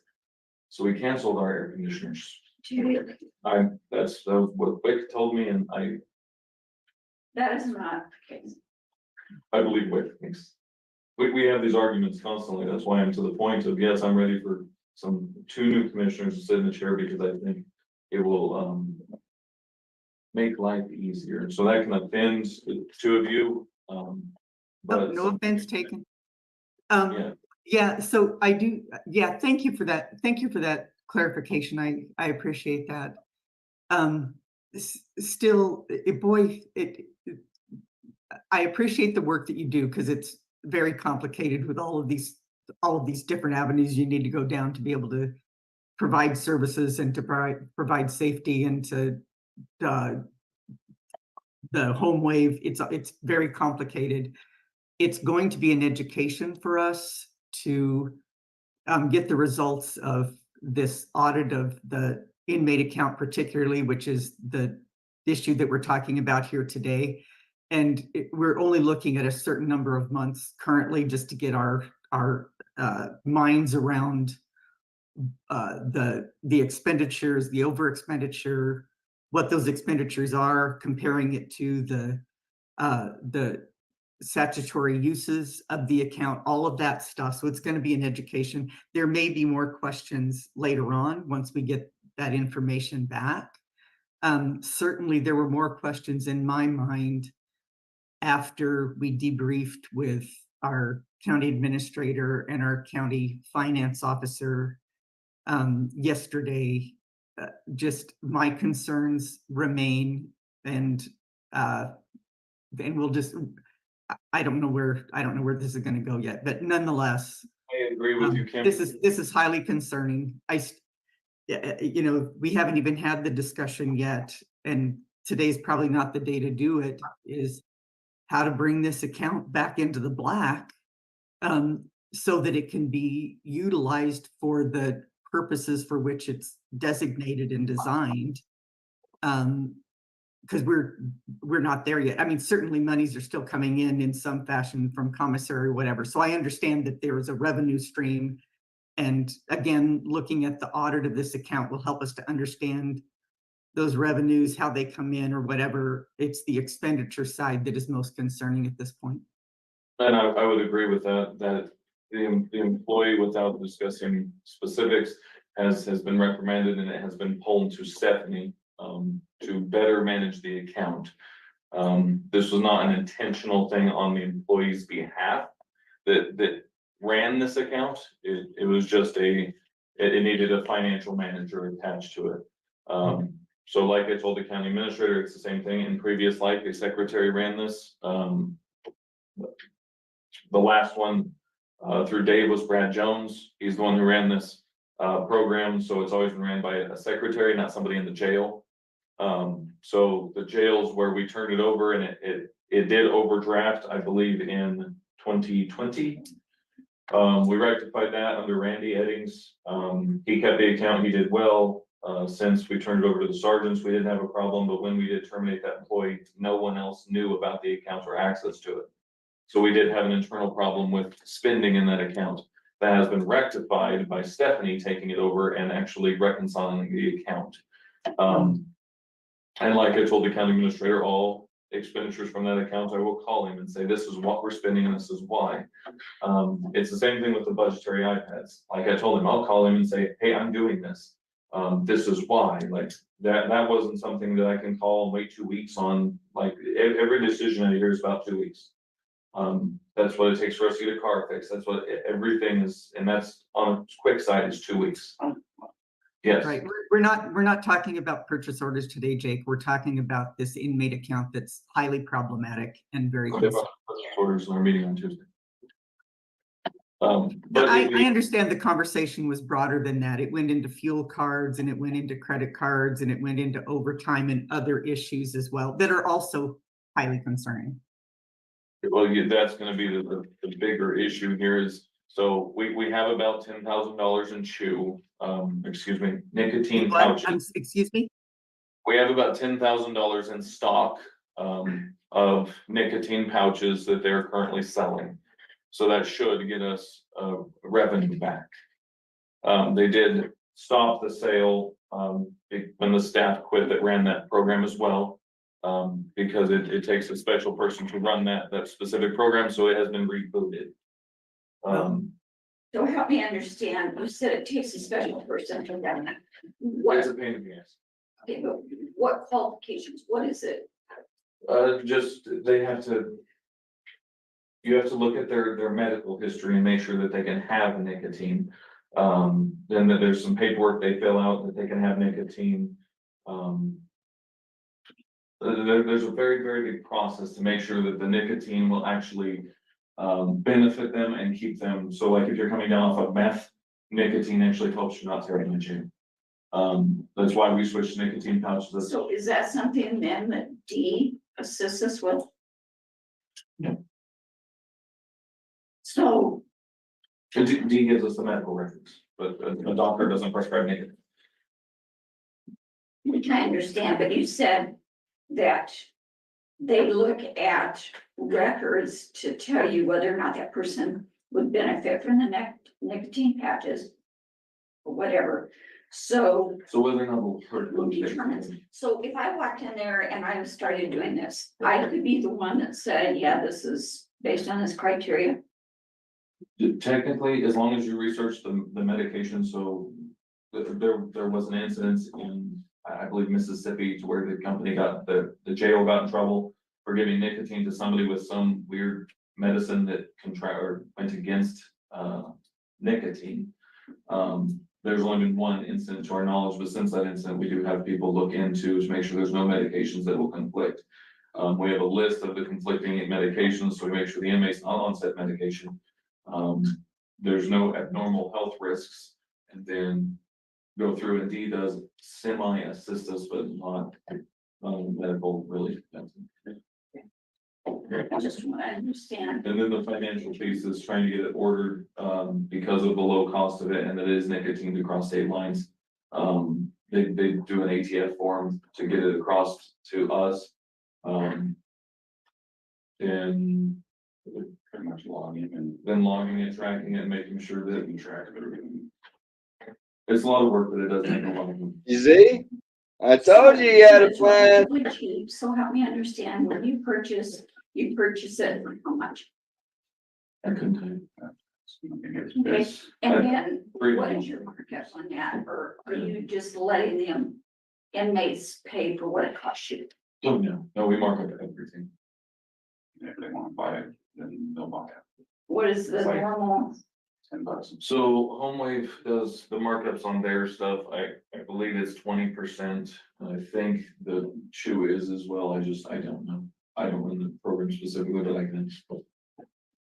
So we canceled our air conditioners. That's what Wick told me, and That is not the case. I believe Wick thinks. We have these arguments constantly. That's why I'm to the point of, yes, I'm ready for two new commissioners to sit in the chair, because I think it will, make life easier. So that can offend the two of you. But No offense taken. yeah, Yeah, so I do, yeah, thank you for that. Thank you for that clarification. I appreciate that. Still, I appreciate the work that you do, because it's very complicated with all of these different avenues you need to go down to be able to provide services and to provide safety and to the home wave. It's very complicated. It's going to be an education for us to get the results of this audit of the inmate account particularly, which is the issue that we're talking about here today. And we're only looking at a certain number of months currently just to get our minds around the expenditures, the over expenditure, what those expenditures are, comparing it to the statutory uses of the account, all of that stuff. So it's going to be an education. There may be more questions later on once we get that information back. Certainly there were more questions in my mind after we debriefed with our county administrator and our county finance officer yesterday. Just my concerns remain, and we'll just, I don't know where this is going to go yet, but nonetheless, I agree with you, Kim. this is highly concerning. We haven't even had the discussion yet, and today's probably not the day to do it, is how to bring this account back into the black, so that it can be utilized for the purposes for which it's designated and designed. Because we're not there yet. I mean, certainly monies are still coming in some fashion from commissary or whatever. So I understand that there is a revenue stream. And again, looking at the audit of this account will help us to understand those revenues, how they come in or whatever. It's the expenditure side that is most concerning at this point. And I would agree with that the employee, without discussing specifics, has been reprimanded, and it has been pulled to Stephanie to better manage the account. This was not an intentional thing on the employee's behalf that ran this account. It was just it needed a financial manager attached to it. So like I told the county administrator, it's the same thing. In previous life, a secretary ran this. The last one through Dave was Brad Jones. He's the one who ran this program. So it's always been ran by a secretary, not somebody in the jail. So the jails where we turned it over, and it did overdraft, I believe, in 2020. We rectified that under Randy Eddings. He kept the account, he did well. Since we turned it over to the sergeants, we didn't have a problem, but when we did terminate that employee, no one else knew about the account or access to it. So we did have an internal problem with spending in that account. That has been rectified by Stephanie taking it over and actually reconciling the account. And like I told the county administrator, all expenditures from that account, I will call him and say, this is what we're spending and this is why. It's the same thing with the budgetary iPads. Like I told him, I'll call him and say, hey, I'm doing this. This is why. Like that wasn't something that I can call and wait 2 weeks on. Like every decision I hear is about 2 weeks. That's what it takes for us to get a car fixed. That's what everything is, and that's on a quick side is 2 weeks. Yes. Right. We're not talking about purchase orders today, Jake. We're talking about this inmate account that's highly problematic and very. Purchase orders in our meeting on Tuesday. But I understand the conversation was broader than that. It went into fuel cards, and it went into credit cards, and it went into overtime and other issues as well that are also highly concerning. Well, yeah, that's going to be the bigger issue here is, so we have about $10,000 in nicotine pouches. Excuse me? We have about $10,000 in stock of nicotine pouches that they're currently selling. So that should get us revenue back. They did stop the sale when the staff quit that ran that program as well. Because it takes a special person to run that specific program, so it has been rebooted. So help me understand, you said it takes a special person to run that. What, It's a pain in the ass. okay, but what qualifications, what is it? Just, they have to. You have to look at their medical history and make sure that they can have nicotine. Then there's some paperwork they fill out that they can have nicotine. There's a very, very big process to make sure that the nicotine will actually benefit them and keep them. So like if you're coming down off of meth, nicotine actually helps you not tear into you. That's why we switched to nicotine pouches. So is that something then that D assists us with? No. So, D gives us the medical records, but a doctor doesn't prescribe nicotine. which I understand, but you said that they look at records to tell you whether or not that person would benefit from the nicotine patches or whatever. So Whether or not we'll hurt. who determines? So if I walked in there and I started doing this, I could be the one that said, yeah, this is based on this criteria. Technically, as long as you research the medication, so there was an incident in, I believe, Mississippi, to where the company the jail got in trouble for giving nicotine to somebody with some weird medicine that went against nicotine. There's only been one incident to our knowledge, but since that incident, we do have people look into to make sure there's no medications that will conflict. We have a list of the conflicting medications, so we make sure the inmate's not on said medication. There's no abnormal health risks, and then go through, and D does semi-assist us, but not medical really. Just what I understand. And then the financial piece is trying to get it ordered, because of the low cost of it, and it is nicotine to cross state lines. They do an ATF form to get it across to us. And Pretty much logging and then logging it, tracking it, making sure that keeping track of everything. it's a lot of work, but it does take a lot of. You see? I told you had a plan. Would you, so help me understand, when you purchase it for how much? I couldn't tell you. Okay, and then Pretty what much. is your markup on that, or are you just letting them inmates pay for what it costs you? Oh, no, we mark up everything. If they want to buy it, then they'll buy it. What is the It's like- normal? $10. So HomeWave does the markups on their stuff. I believe it's 20%. I think the chew is as well. I don't know. I don't run the program specifically, but I can.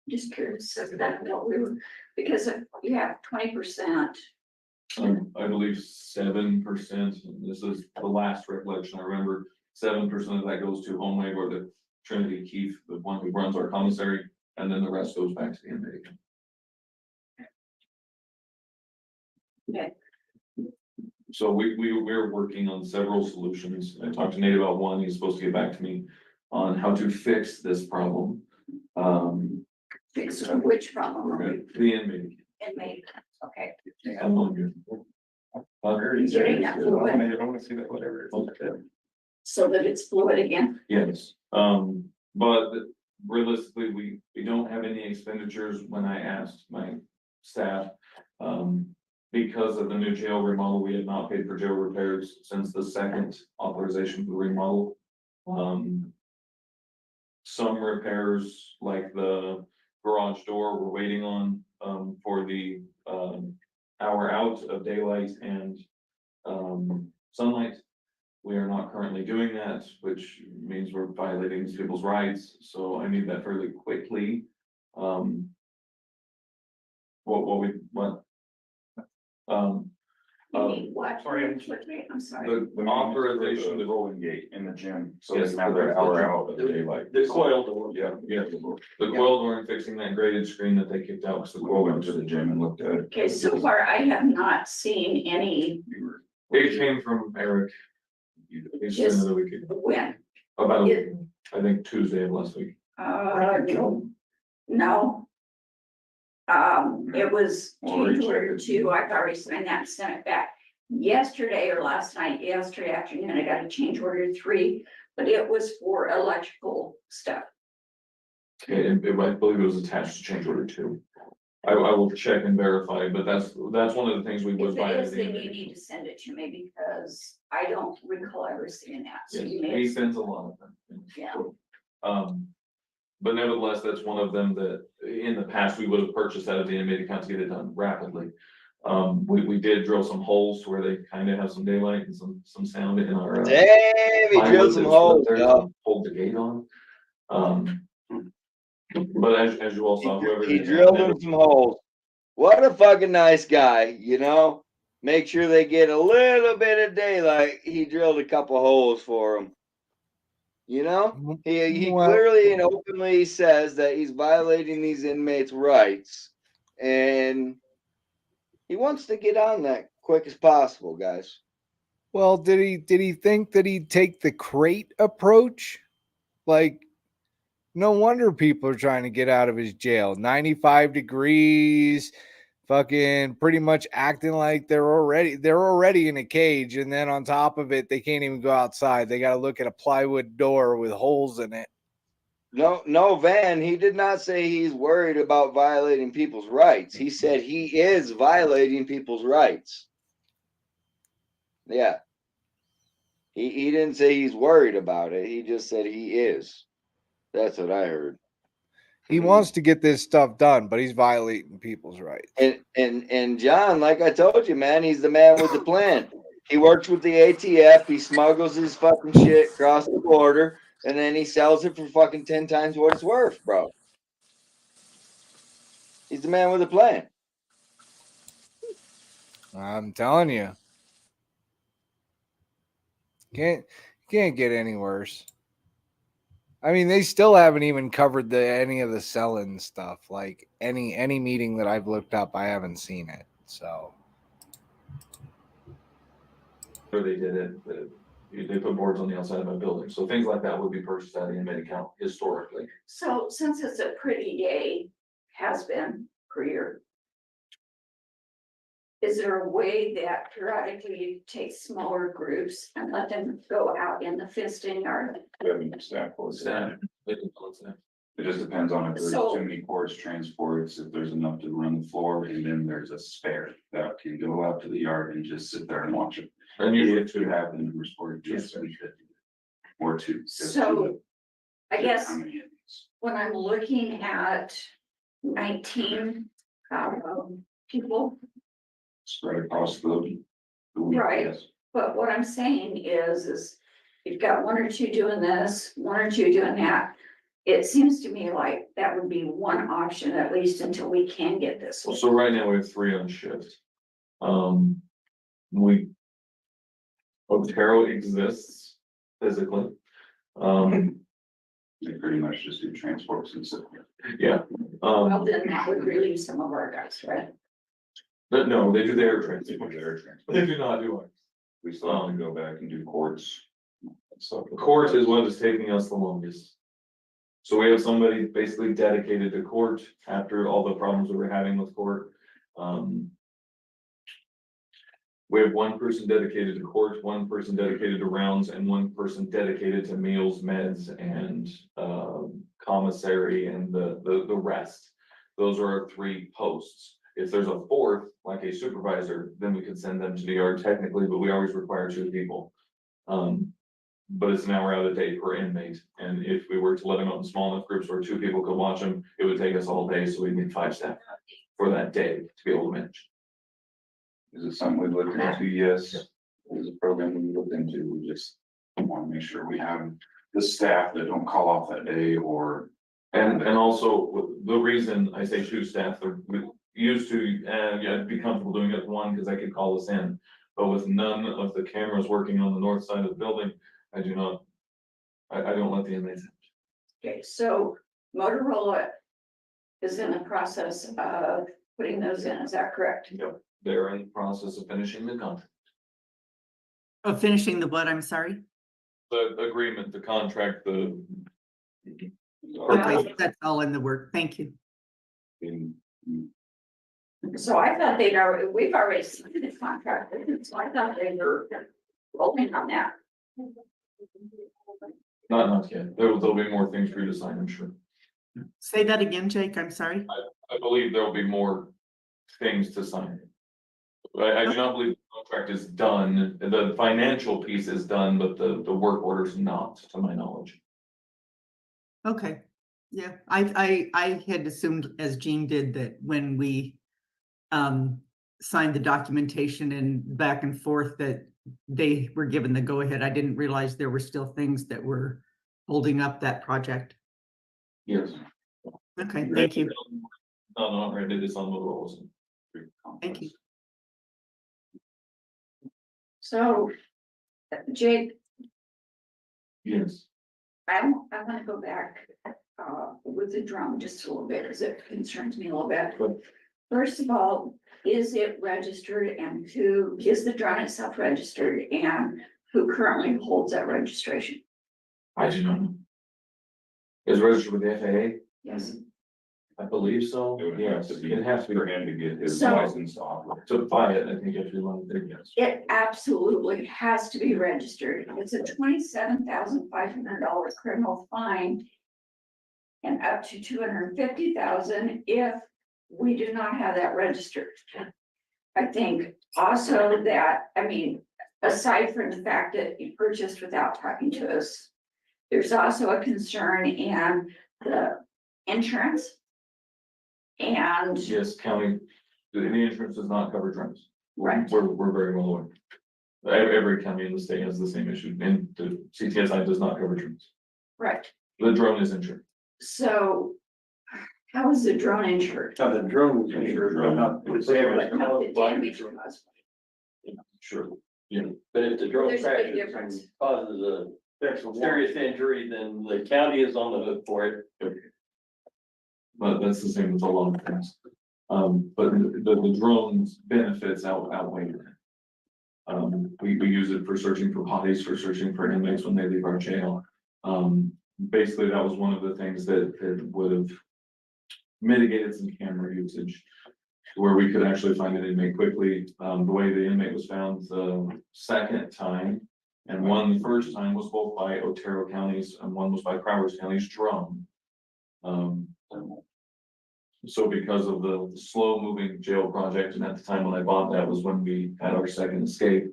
Just curious of that, what we were, because you have 20%. I believe 7%. This is the last recollection I remember. 7% of that goes to HomeWave or the Trinity Keith, the one who runs our commissary, and then the rest goes back to the inmate. Okay. So we're working on several solutions. I talked to Nate about one. He's supposed to get back to me on how to fix this problem. Fix which problem? The inmate. Inmate, okay. I'm not good. Getting that fluid. I want to see that, whatever. So that it's fluid again. Yes, but realistically, we don't have any expenditures when I asked my staff. Because of the new jail remodel, we had not paid for jail repairs since the second authorization for the remodel. Some repairs, like the garage door, we're waiting on, for the, hour out of daylight and, sunlight. We are not currently doing that, which means we're violating these people's rights, so I need that fairly quickly. You need what? sorry, I'm sorry. the authorization The to. rolling gate in the gym, so Yes, they can have their correct. hour out of the daylight. The coil door. Yeah. The coil door and fixing that graded screen that they kicked out, because the We coil went to the gym and looked at it. Okay, so far I have not seen any, It came from Eric. He's Yes. another week ago. when, About, It- I think Tuesday of last week. no. It was Well, we January checked. 2, I've already signed that and sent it back. yesterday or last night, yesterday afternoon, I got a change order 3, but it was for electrical stuff. Okay, and I believe it was attached to change order 2. I will check and verify, but that's one of the things we would If buy. it is, then you need to send it to me because I don't recall ever seeing that. So Yes, you may. he sends a lot of them. Yeah. But nevertheless, that's one of them that in the past we would have purchased out of the inmate account to get it done rapidly. We did drill some holes where they kind of have some daylight and some sound in our. Damn, he drilled some holes, dog. Hold the gate on. But as you all saw, whoever. He drilled him some holes. What a fucking nice guy, you know? Make sure they get a little bit of daylight. He drilled a couple holes for them. You know? He Well- clearly and openly says that he's violating these inmates' rights. And he wants to get on that quick as possible, guys. Well, did he think that he'd take the crate approach? Like, no wonder people are trying to get out of his jail. 95 degrees, fucking pretty much acting like they're already in a cage, and then on top of it, they can't even go outside. They got to look at a plywood door with holes in it. No, Van, he did not say he's worried about violating people's rights. He said he is violating people's rights. Yeah. He didn't say he's worried about it. He just said he is. That's what I heard. He wants to get this stuff done, but he's violating people's rights. And John, like I told you, man, he's the man with the plan. He works with the ATF. He smuggles his fucking shit across the border, and then he sells it for fucking 10 times what it's worth, bro. He's the man with a plan. I'm telling you. Can't get any worse. I mean, they still haven't even covered any of the selling stuff. Like any meeting that I've looked up, I haven't seen it. So Where they did it, they put boards on the outside of my building, so things like that would be purchased out of the inmate account historically. So since it's a pretty day, has been per year. Is there a way that periodically you take smaller groups and let them go out in the fenced-in yard? We have any staff for that. It just depends on if there's So- too many courts, transports, if there's enough to run the floor, and then there's a spare that can go out to the yard and just sit there and watch it. And usually If you have the numbers for it, just or two. just So, two. I guess How many of these? when I'm looking at 19 people, Spread across the week, Right. yes. but what I'm saying is you've got 1 or 2 doing this, 1 or 2 doing that. It seems to me like that would be one option, at least until we can get this. So right now we have 3 on shift. Otero exists physically. They pretty much just do transports and stuff. Yeah. Well, then that would relieve some of our guys, right? But no, they do their They transport. do their transport. They do not do ours. We still have to go back and do courts. So Court is what is taking us the longest. So we have somebody basically dedicated to court after all the problems that we're having with court. We have 1 person dedicated to court, 1 person dedicated to rounds, and 1 person dedicated to meals, meds, and commissary and the rest. Those are our 3 posts. If there's a 4th, like a supervisor, then we could send them to the yard technically, but we always require 2 people. But it's an hour out of the day per inmate, and if we were to let them out in small enough groups where 2 people could watch them, it would take us all day, so we need 5 staff for that day to be able to manage. is it something we looked into? Yes. It was a program we looked into. We just want to make sure we have the staff that don't call off that day or. And also, the reason I say 2 staff, we used to, yeah, be comfortable doing it with 1, because I could call us in. But with none of the cameras working on the north side of the building, I don't let the inmates. Okay, so Motorola is in the process of putting those in, is that correct? Yep, they're in the process of finishing the contract. Oh, finishing the what? I'm sorry. The agreement, the contract, Okay, that's all in the work. Thank you. So I thought we've already signed the contract, so I thought they were rolling on that. Not yet. There'll be more things for you to sign, I'm sure. Say that again, Jake, I'm sorry. I believe there will be more things to sign. I do not believe the contract is done. The financial piece is done, but the work order is not, to my knowledge. Okay, yeah, I had assumed, as Jean did, that when we signed the documentation and back and forth, that they were given the go-ahead. I didn't realize there were still things that were holding up that project. Yes. Okay, thank you. No, I did this on the rolls. Thank you. So, Jake, Yes. I want to go back with the drone just a little bit because it concerns me a little bit. Good. First of all, is it registered and who is the drone itself registered and who currently holds that registration? I do not know. Is it registered with the FAA? Yes. I believe so. It would Yes, have to be it has to be for him to get his So- license to operate. to buy it. I think if you want to, yes. It absolutely has to be registered. It's a $27,500 criminal fine and up to $250,000 if we do not have that registered. I think also that, I mean, aside from the fact that you purchased without talking to us, there's also a concern in the insurance. And, Yes, county, the insurance does not cover drones. right, We're very well aware. Every county in the state has the same issue, and the CTSI does not cover drones. right. The drone is insured. So how is the drone insured? Now, the drone was insured, but not the damage. But not the damage caused. Sure. Yeah, But if the drone There's a big crashes difference. and causes a serious injury, then the county is on the hook for it. but that's the same with a lot of things. But the drones benefits outweigh that. We use it for searching for bodies, for searching for inmates when they leave our jail. Basically, that was one of the things that would have mitigated some camera usage, where we could actually find an inmate quickly. The way the inmate was found the second time, and one the first time was both by Otero County's and one was by Crowers County's drone. So because of the slow moving jail project, and at the time when I bought that was when we had our second escape.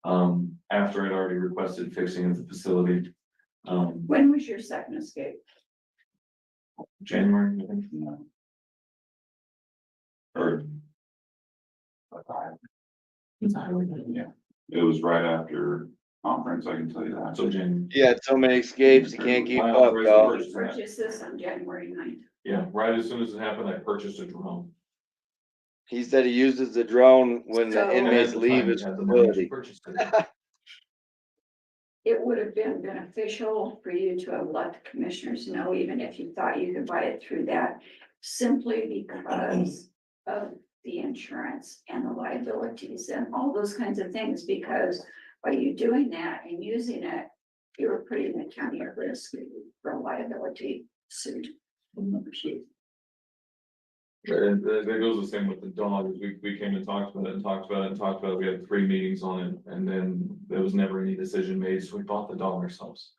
After I'd already requested fixing at the facility. When was your second escape? January, I think. Or, yeah, it was right after conference, I can tell you that. So January. Yeah, so many escapes, you can't keep Wow, up, where's the dog. first- Purchased this on January 9th. Yeah, right as soon as it happened, I purchased a drone. He said he uses the drone when So- the inmates leave his facility. It would have been beneficial for you to have let the commissioners know, even if you thought you could buy it through that, simply because of the insurance and the liabilities and all those kinds of things, because by you doing that and using it, you're putting the county at risk for a liability suit. And it goes the same with the dogs. We came and talked about it and talked about it and talked about it. We had 3 meetings on it, and then there was never any decision made, so we bought the dog ourselves.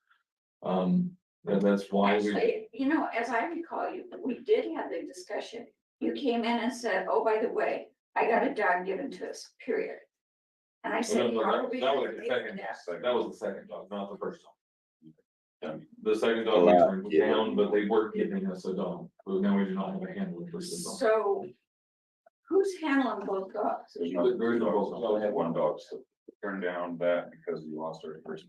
That's why we, Actually, you know, as I recall, we did have the discussion. You came in and said, oh, by the way, I got a dog given to us, period. And I said, No, how are we that gonna was the pay for second, that? that was the second dog, not the first dog. The second dog Allowed, we turned yeah. down, but they were giving us a dog, but now we do not have a handler for the dog. So who's handling both dogs? There's no dogs, we only had one dog, so turned down that because we lost our first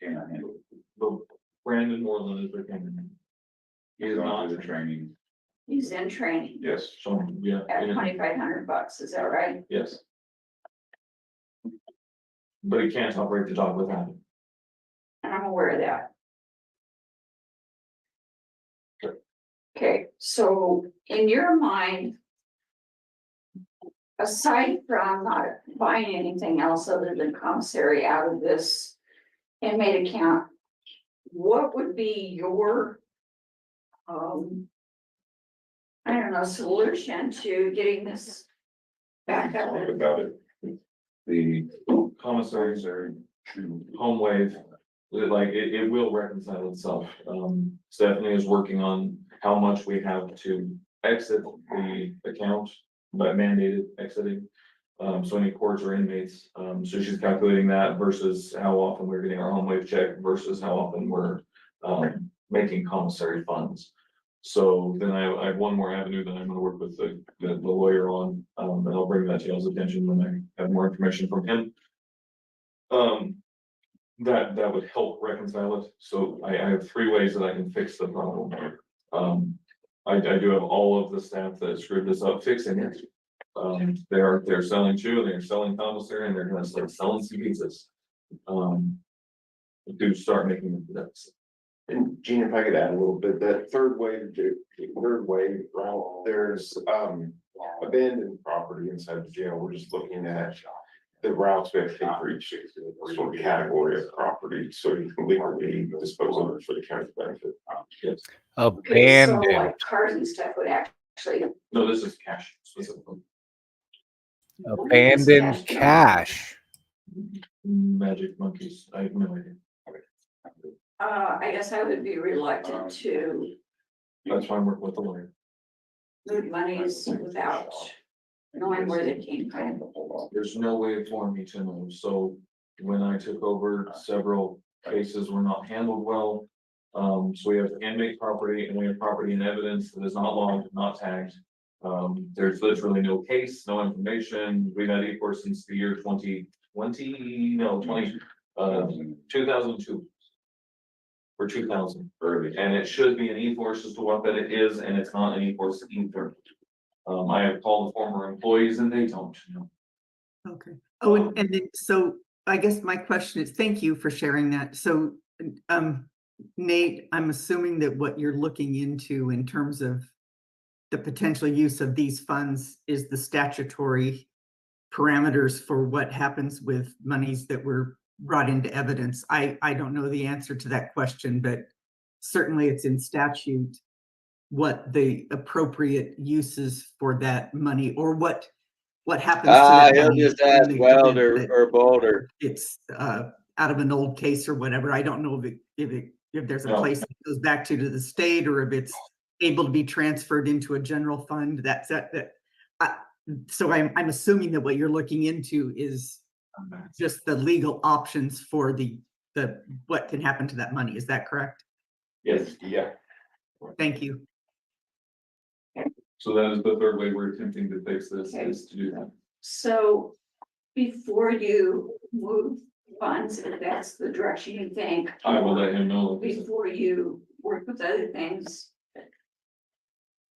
canine handler. The Brandon Moreland is their canine. He is Going not through the training, He's in training yes. So, yeah. at and- $2,500, is that right? Yes. But he can't operate the dog without it. And I'm aware of that. Okay, so in your mind, aside from not buying anything else other than commissary out of this inmate account, what would be your, I don't know, solution to getting this back up. Talk about it. The commissaries are home wave, like it will reconcile itself. Stephanie is working on how much we have to exit the account by mandated exiting. So any courts or inmates, so she's calculating that versus how often we're getting our home wave check versus how often we're making commissary funds. So then I have one more avenue that I'm gonna work with the lawyer on, and I'll bring that to y'all's attention when I have more information from him. That would help reconcile it. So I have 3 ways that I can fix the problem. I do have all of the staff that screwed this up fixing it. They're selling chew, they're selling commissary, and they're gonna start selling some pizzas. Do start making the And Gene, if I could add a little bit, that third way route, there's abandoned property inside the jail. We're just looking at the routes we have to take for each sort of category of property, so you can legally dispose of it for the county's benefit. Yes. Okay, so Abandoned. like cars and stuff would actually. No, this is cash specifically. Abandoned cash. Magic monkeys, I have no idea. I guess I would be reluctant to That's why I work with the lawyer. move monies without knowing where they came from. There's no way for me to know, so when I took over, several cases were not handled well. So we have inmate property and we have property and evidence that is not logged, not tagged. There's literally no case, no information. We've had E4 since the year 2002. Or 2000 early, and it should be an E-force as to what that it is, and it's not an E-force either. I have called the former employees and they don't know. Okay. Oh, and then, so I guess my question is, thank you for sharing that. So, Nate, I'm assuming that what you're looking into in terms of the potential use of these funds is the statutory parameters for what happens with monies that were brought into evidence. I don't know the answer to that question, but certainly it's in statute what the appropriate uses for that money, or what happens to that He'll money just in ask the Welder event that or Boulder. it's out of an old case or whatever. I don't know if there's a place that goes back to the state, or if it's able to be transferred into a general fund. So I'm assuming that what you're looking into is just the legal options for the what can happen to that money. Is that correct? Yes. Yeah. Thank you. So that is the third way we're attempting to fix this, is to do that. So before you move funds, if that's the direction you think. I will let him know. Before you work with other things,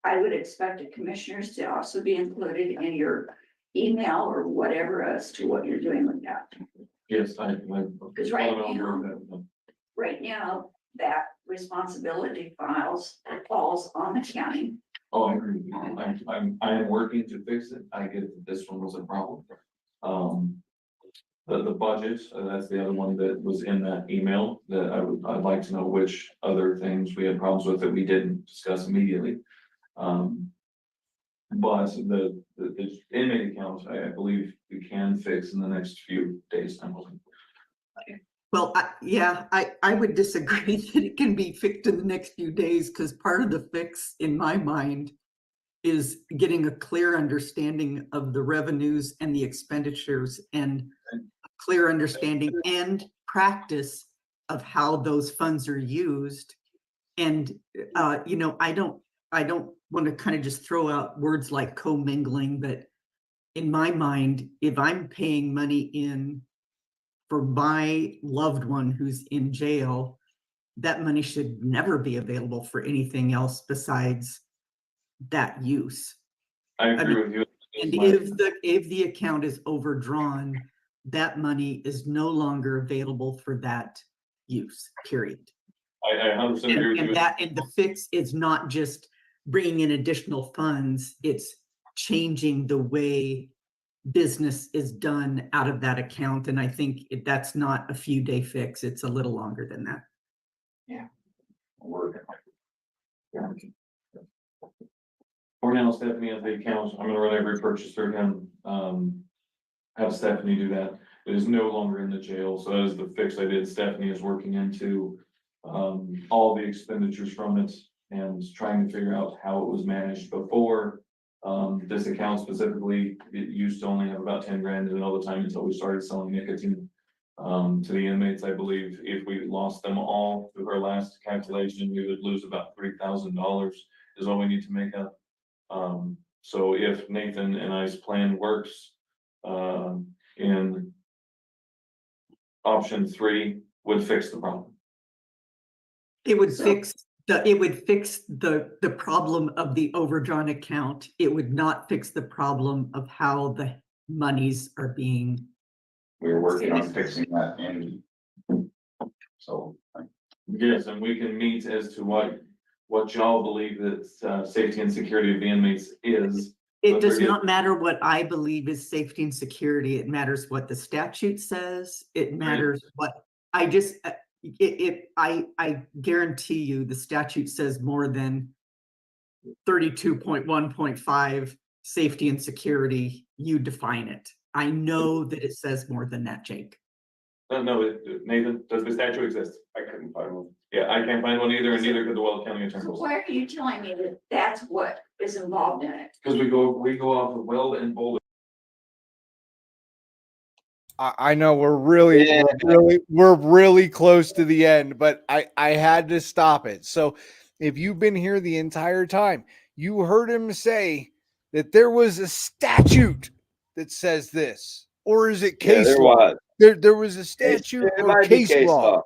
I would expect the commissioners to also be included in your email or whatever as to what you're doing with that. Yes, Because right now, that responsibility falls on the county. Oh, I agree. I am working to fix it. I get that this one was a problem. The budget, that's the other one that was in that email that I'd like to know which other things we had problems with that we didn't discuss immediately. But the inmate account, I believe we can fix in the next few days. I'm hoping. Well, I would disagree that it can be fixed in the next few days, because part of the fix in my mind is getting a clear understanding of the revenues and the expenditures, and a clear understanding and practice of how those funds are used. And I don't want to kind of just throw out words like commingling, but in my mind, if I'm paying money in for my loved one who's in jail, that money should never be available for anything else besides that use. I agree with you. And if the account is overdrawn, that money is no longer available for that use, period. I 100% agree with you. And the fix is not just bringing in additional funds, it's changing the way business is done out of that account. And I think that's not a few day fix, it's a little longer than that. Yeah. For now, Stephanie has the account. I'm gonna run every purchase through him. Have Stephanie do that. It is no longer in the jail, so that is the fix I did. Stephanie is working into all the expenditures from it and trying to figure out how it was managed before. This account specifically, it used to only have about 10 grand in it all the time until we started selling nicotine to the inmates. I believe if we lost them all through our last calculation, we would lose about $3,000 is all we need to make up. So if Nathan and I's plan works, in option 3 would fix the problem. It would fix the problem of the overdrawn account. It would not fix the problem of how the monies are being. We were working on fixing that and so. Yes, and we can meet as to what y'all believe that safety and security of the inmates is. It does not matter what I believe is safety and security. It matters what the statute says. It matters what I just, I guarantee you the statute says more than 32.1.5 safety and security. You define it. I know that it says more than that, Jake. No, Nathan, does the statute exist? I couldn't find one. Yeah, I can't find one either, and neither could the Weld County Attorney. So why are you telling me that that's what is involved in it? Because we go off of Weld and Boulder. I know we're really close to the end, but I had to stop it. So if you've been here the entire time, you heard him say that there was a statute that says this, or is it case law? There was a statute or case law.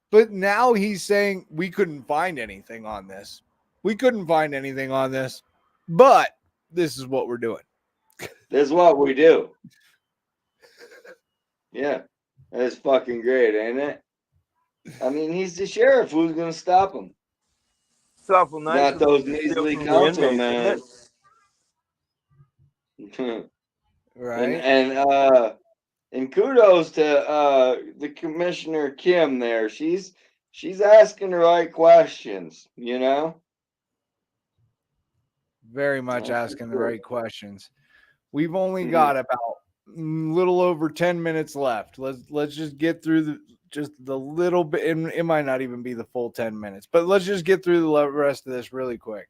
But now he's saying we couldn't find anything on this. We couldn't find anything on this, but this is what we're doing. This is what we do. Yeah, that's fucking great, ain't it? I mean, he's the sheriff. Who's gonna stop him? Not those measly councilmen. Right. And kudos to the Commissioner Kim there. She's asking the right questions, you know? Very much asking the right questions. We've only got about a little over 10 minutes left. Let's just get through the little bit, and it might not even be the full 10 minutes, but let's just get through the rest of this really quick.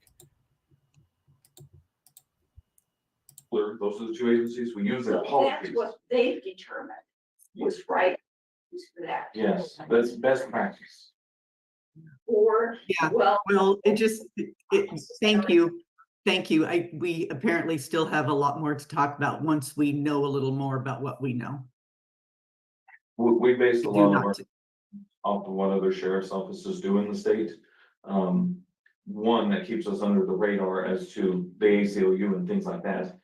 Those are the two agencies we use their policies. That's what they've determined was right for that. Yes, that's best practice. Or yeah, well, thank you. We apparently still have a lot more to talk about once we know a little more about what we know. We base a lot of our off of what other sheriff's offices do in the state. One that keeps us under the radar as to the ACLU and things like that.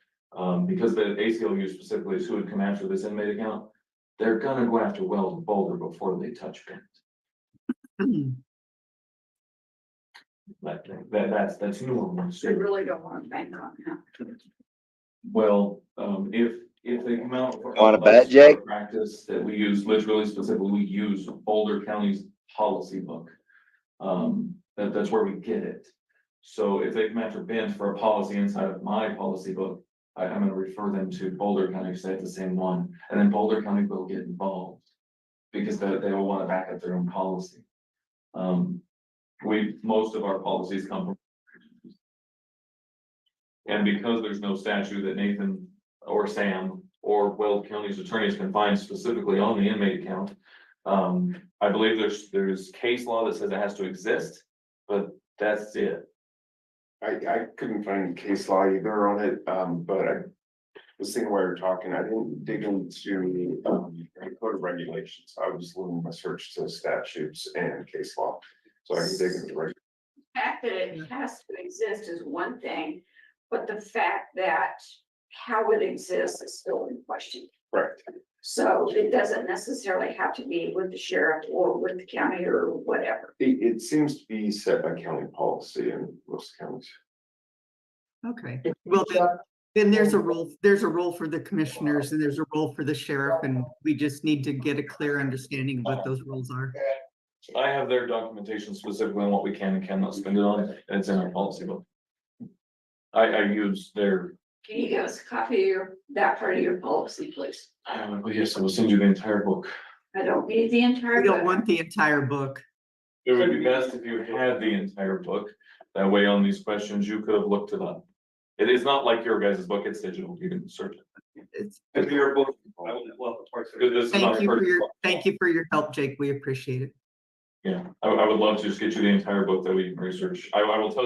Because the ACLU specifically is who would come after this inmate account, they're gonna go after Weld and Boulder before they touch Bent. That's normal. They really don't want to bank on that. Well, if they come out for Want to bet, Jake? practice that we use, literally specifically, we use Boulder County's policy book. That's where we get it. So if they come after Bent for a policy inside of my policy book, I'm gonna refer them to Boulder County because they have the same one, and then Boulder County will get involved because they will want to back up their own policy. Most of our policies come from, and because there's no statute that Nathan or Sam or Weld County's attorneys can find specifically on the inmate account, I believe there's case law that says it has to exist, but that's it. I couldn't find case law either on it, but I was thinking while you were talking, I didn't dig into code of regulations. I was limiting my search to statutes and case law. So I can dig into The fact that it has to exist is one thing, but the fact that how it exists is still in question. Right. So it doesn't necessarily have to be with the sheriff or with the county or whatever. It seems to be set by county policy in most counties. Okay, well, then there's a role for the commissioners and there's a role for the sheriff, and we just need to get a clear understanding of what those roles are. I have their documentation specifically on what we can and cannot spend it on, and it's in our policy book. I use their, Can you give us a copy of that part of your policy, please? yes, I will send you the entire book. I don't need the entire. We don't book. want the entire book. It would be best if you had the entire book. That way on these questions, you could have looked it up. It is not like your guys' book, it's digital, you can search it. It's, If your book, I would love the parts of it. This is not thank you for your help, Jake. We appreciate it. Yeah, I would love to just get you the entire book that we can research. I will tell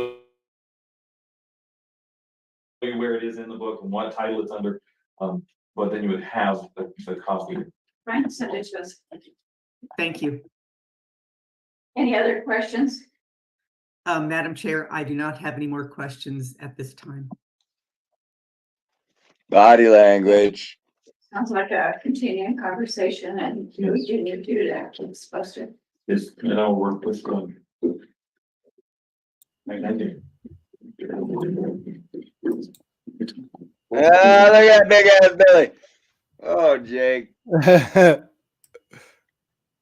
you where it is in the book and what title it's under. But then you would have the copy. Brian sent it to us. Thank you. Any other questions? Madam Chair, I do not have any more questions at this time. Body language. Sounds like a continuing conversation, and we do need to do that. Keep us posted. Yes, and I'll work with them. Thank you. Look at big ass Billy. Oh, Jake.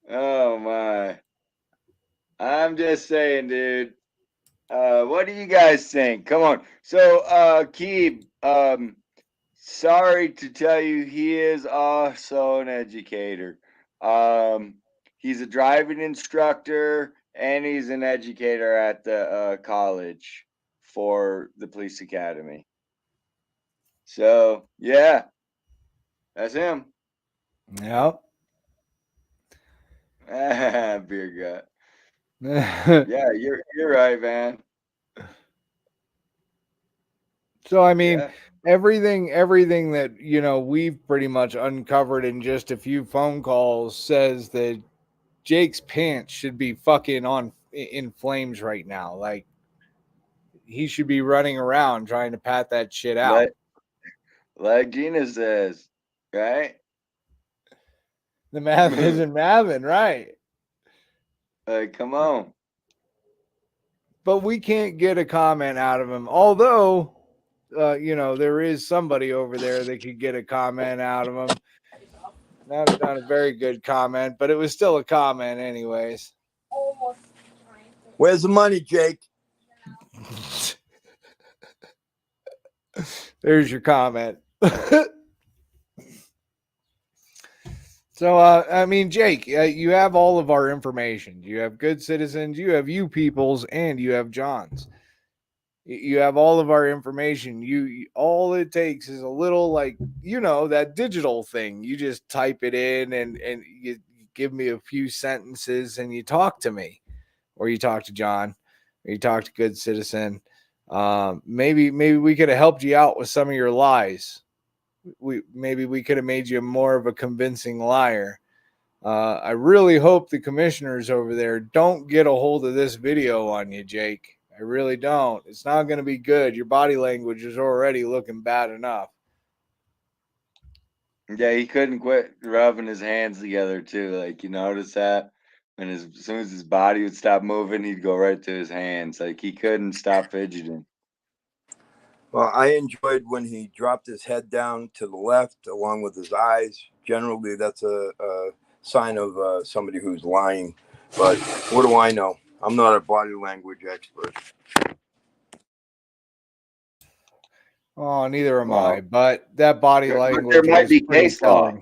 Oh my. I'm just saying, dude. What do you guys think? Come on. So, Keeb, sorry to tell you, he is also an educator. He's a driving instructor and he's an educator at the college for the police academy. So, yeah, that's him. Yep. Beer gut. Yeah, you're right, man. So I mean, everything that we've pretty much uncovered in just a few phone calls says that Jake's pants should be fucking in flames right now. Like he should be running around trying to pat that shit out. Like Gina says, right? The math isn't mathing, right? Come on. But we can't get a comment out of him. Although, there is somebody over there that could get a comment out of him. Not a very good comment, but it was still a comment anyways. Where's the money, Jake? There's your comment. So, I mean, Jake, you have all of our information. You have Good Citizens, you have you people's, and you have John's. You have all of our information. You all it takes is a little, like, that digital thing. You just type it in and you give me a few sentences and you talk to me, or you talk to John, or you talk to Good Citizen. Maybe we could have helped you out with some of your lies. Maybe we could have made you more of a convincing liar. I really hope the commissioners over there don't get a hold of this video on you, Jake. I really don't. It's not going to be good. Your body language is already looking bad enough. Yeah, he couldn't quit rubbing his hands together too. Like, you notice that? And as soon as his body would stop moving, he'd go right to his hands. Like he couldn't stop fidgeting. Well, I enjoyed when he dropped his head down to the left along with his eyes. Generally, that's a sign of somebody who's lying. But what do I know? I'm not a body language expert. Oh, neither am I. But that body language. There might be case law.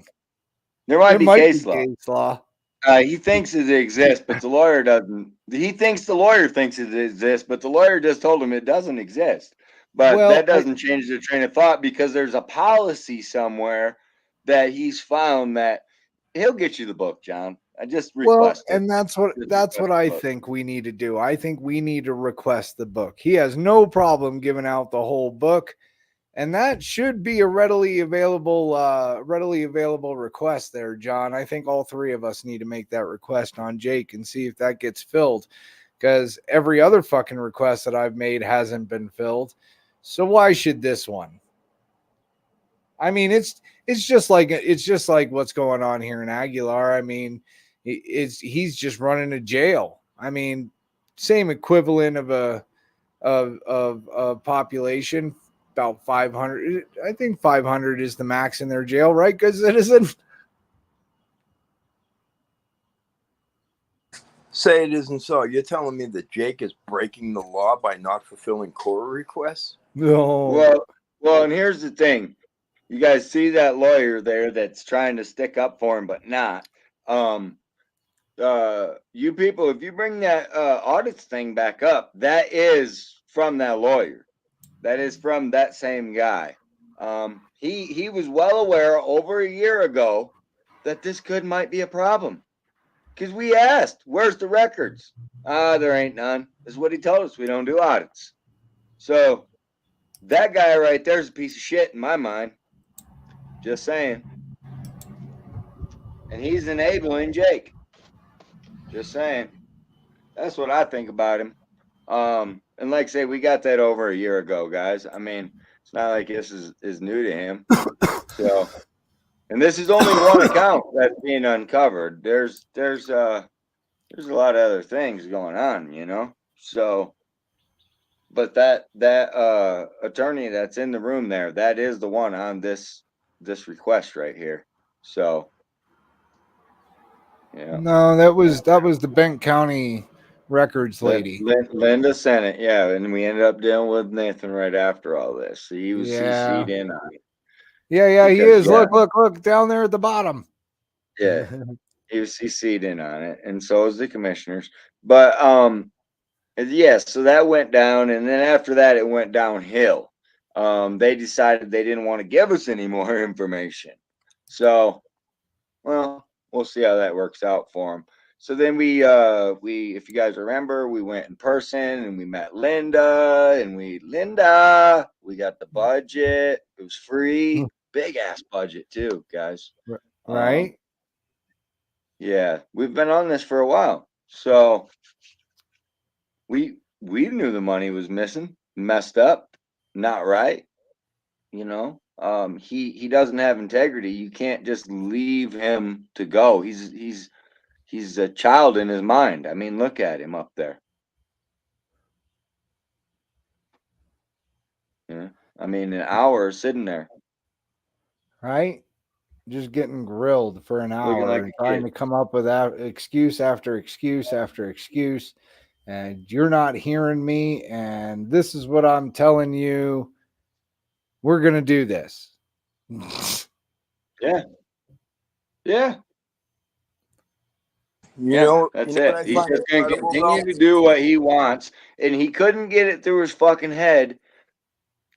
There might be case law. He thinks it exists, but the lawyer doesn't. He thinks the lawyer thinks it exists, but the lawyer just told him it doesn't exist. But that doesn't change the train of thought, because there's a policy somewhere that he's found that he'll get you the book, John. I just request it. And that's what I think we need to do. I think we need to request the book. He has no problem giving out the whole book, and that should be a readily available request there, John. I think all three of us need to make that request on Jake and see if that gets filled, because every other fucking request that I've made hasn't been filled. So why should this one? I mean, it's just like what's going on here in Aguilar. I mean, he's just running a jail. I mean, same equivalent of a population, about 500. I think 500 is the max in their jail, right? Good Citizen. Say it isn't so. You're telling me that Jake is breaking the law by not fulfilling court requests? No. Well, and here's the thing. You guys see that lawyer there that's trying to stick up for him, but not. You people, if you bring that audits thing back up, that is from that lawyer. That is from that same guy. He was well aware over a year ago that this might be a problem. Because we asked, where's the records? There ain't none. Is what he told us. We don't do audits. So that guy right there is a piece of shit in my mind. Just saying. And he's enabling Jake. Just saying. That's what I think about him. And like I say, we got that over a year ago, guys. I mean, it's not like this is new to him. So, and this is only one account that's being uncovered. There's a lot of other things going on, you know. So, but that attorney that's in the room there, that is the one on this request right here. So, yeah. No, that was the Bent County records lady. Linda sent it, yeah, and we ended up dealing with Nathan right after all this. So he was CC'd in on it. Yeah, he Because, is. yeah. Look down there at the bottom. Yeah, he was CC'd in on it, and so was the commissioners. But yes, so that went down, and then after that, it went downhill. They decided they didn't want to give us any more information. So, well, we'll see how that works out for them. So then we, if you guys remember, we went in person and we met Linda, and we got the budget. It was free, big ass budget too, guys. Right? Yeah, we've been on this for a while, so we knew the money was missing, messed up, not right. You know, he doesn't have integrity. You can't just leave him to go. He's a child in his mind. I mean, look at him up there. Yeah, I mean, an hour sitting there, Right? Just getting grilled for an looking hour like and a trying kid. to come up with excuse after excuse after excuse. And you're not hearing me. And this is what I'm telling you. We're going to do this. Yeah. Yeah. You know That's what it. I He's find just going to incredible, continue though? to do what he wants, and he couldn't get it through his fucking head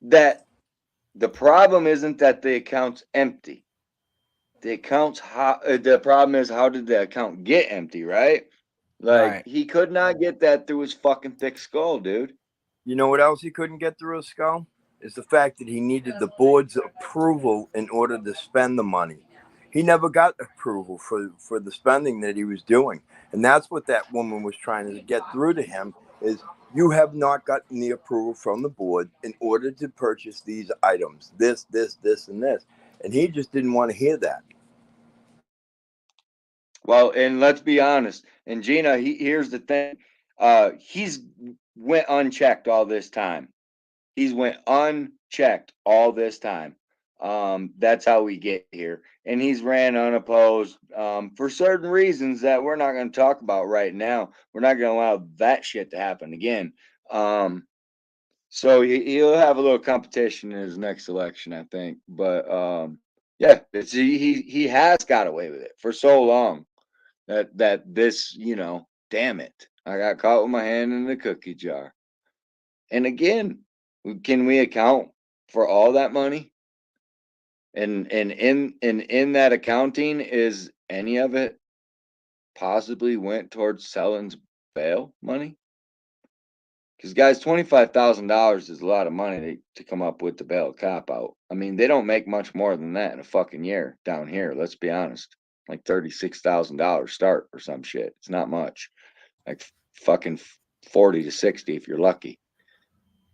that the problem isn't that the account's empty. The problem is, how did the account get empty, right? Like, Right. he could not get that through his fucking thick skull, dude. You know what else he couldn't get through his skull? Is the fact that he needed the board's approval in order to spend the money. He never got approval for the spending that he was doing. And that's what that woman was trying to get through to him is you have not gotten the approval from the board in order to purchase these items, this, and this. And he just didn't want to hear that. Well, and let's be honest. And Gina, here's the thing. He's went unchecked all this time. He's went unchecked all this time. That's how we get here. And he's ran unopposed for certain reasons that we're not going to talk about right now. We're not going to allow that shit to happen again. So he'll have a little competition in his next election, I think. But yeah, he has got away with it for so long that this, you know, damn it, I got caught with my hand in the cookie jar. And again, can we account for all that money? And in that accounting, is any of it possibly went towards Sellen's bail money? Because guys, $25,000 is a lot of money to come up with the bail cop out. I mean, they don't make much more than that in a fucking year down here. Let's be honest, like $36,000 start or some shit. It's not much, like fucking 40 to 60 if you're lucky.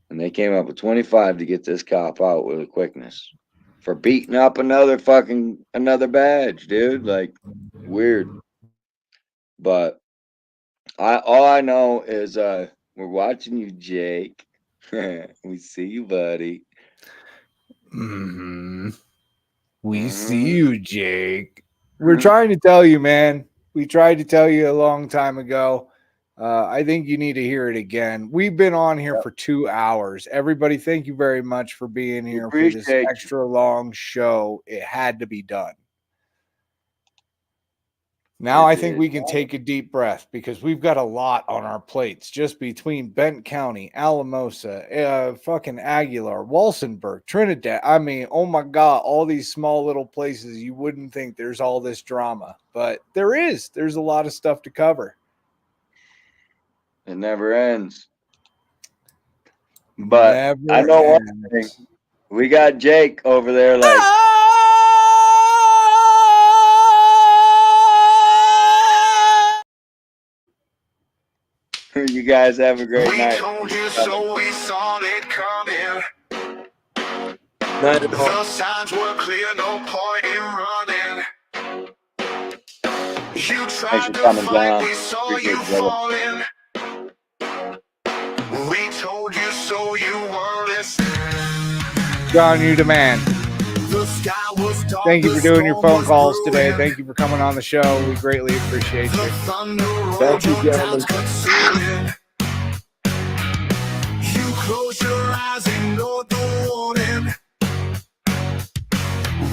And they came up with 25 to get this cop out with a quickness for beating up another badge, dude. Like, weird. But all I know is we're watching you, Jake. We see you, buddy. We see you, Jake. We're trying to tell you, man. We tried to tell you a long time ago. I think you need to hear it again. We've been on here for 2 hours. Everybody, thank you very much for being here for this Appreciate you. extra long show. It had to be done. Now I think we can take a deep breath because we've got a lot on our plates just between Bent County, Alamosa, fucking Aguilar, Walsenburg, Trinidad. I mean, oh my God, all these small little places. You wouldn't think there's all this drama, but there is. There's a lot of stuff to cover. It never ends. But I know one thing. We got Jake over there like you guys have a great night. Told you so, we saw it coming. Night at all. The signs were clear, no point in running. You tried to coming fight, down. we saw Appreciate you it, brother. falling. We told you so, you weren't listening. John, you demand. The sky was dark, Thank you for the doing your storm phone was calls today. brewing. Thank you for coming on the show. We greatly appreciate you. Thunder Thank you, rolled, your gentlemen. doubts consuming. You close your eyes, ignored the warning.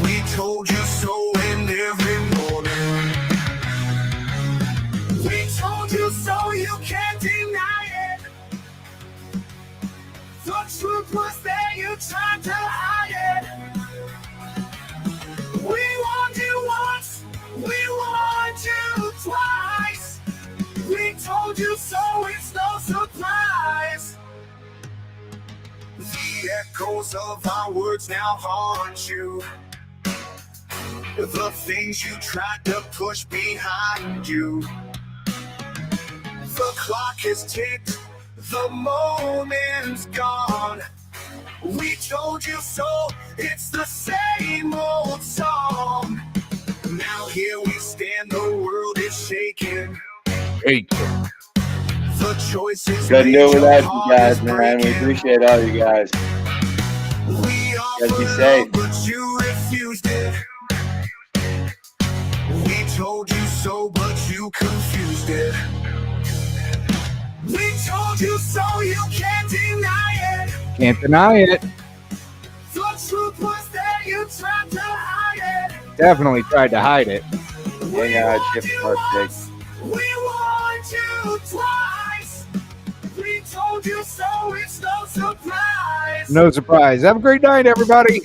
We told you so in every morning. We told you so, you can't deny it. The truth was there, you tried to hide it. We warned you once, we warned you twice. We told you so, it's no surprise. The echoes of our words now haunt you. The things you tried to push behind you. The clock has ticked, the moment's gone. We told you so, it's the same old song. Now here we stand, the world is shaking. The choices couldn't made, do it your without you heart guys, is man. We breaking. appreciate all you guys. We Guys be offered safe. love, but you refused it. We told you so, but you confused it. We told you so, you can't deny it. Can't deny it. The truth was there, you tried to hide it. Definitely tried to hide it. Hang on, shift part Jake. We warned you twice. We told you so, it's no surprise. No surprise. Have a great night, everybody.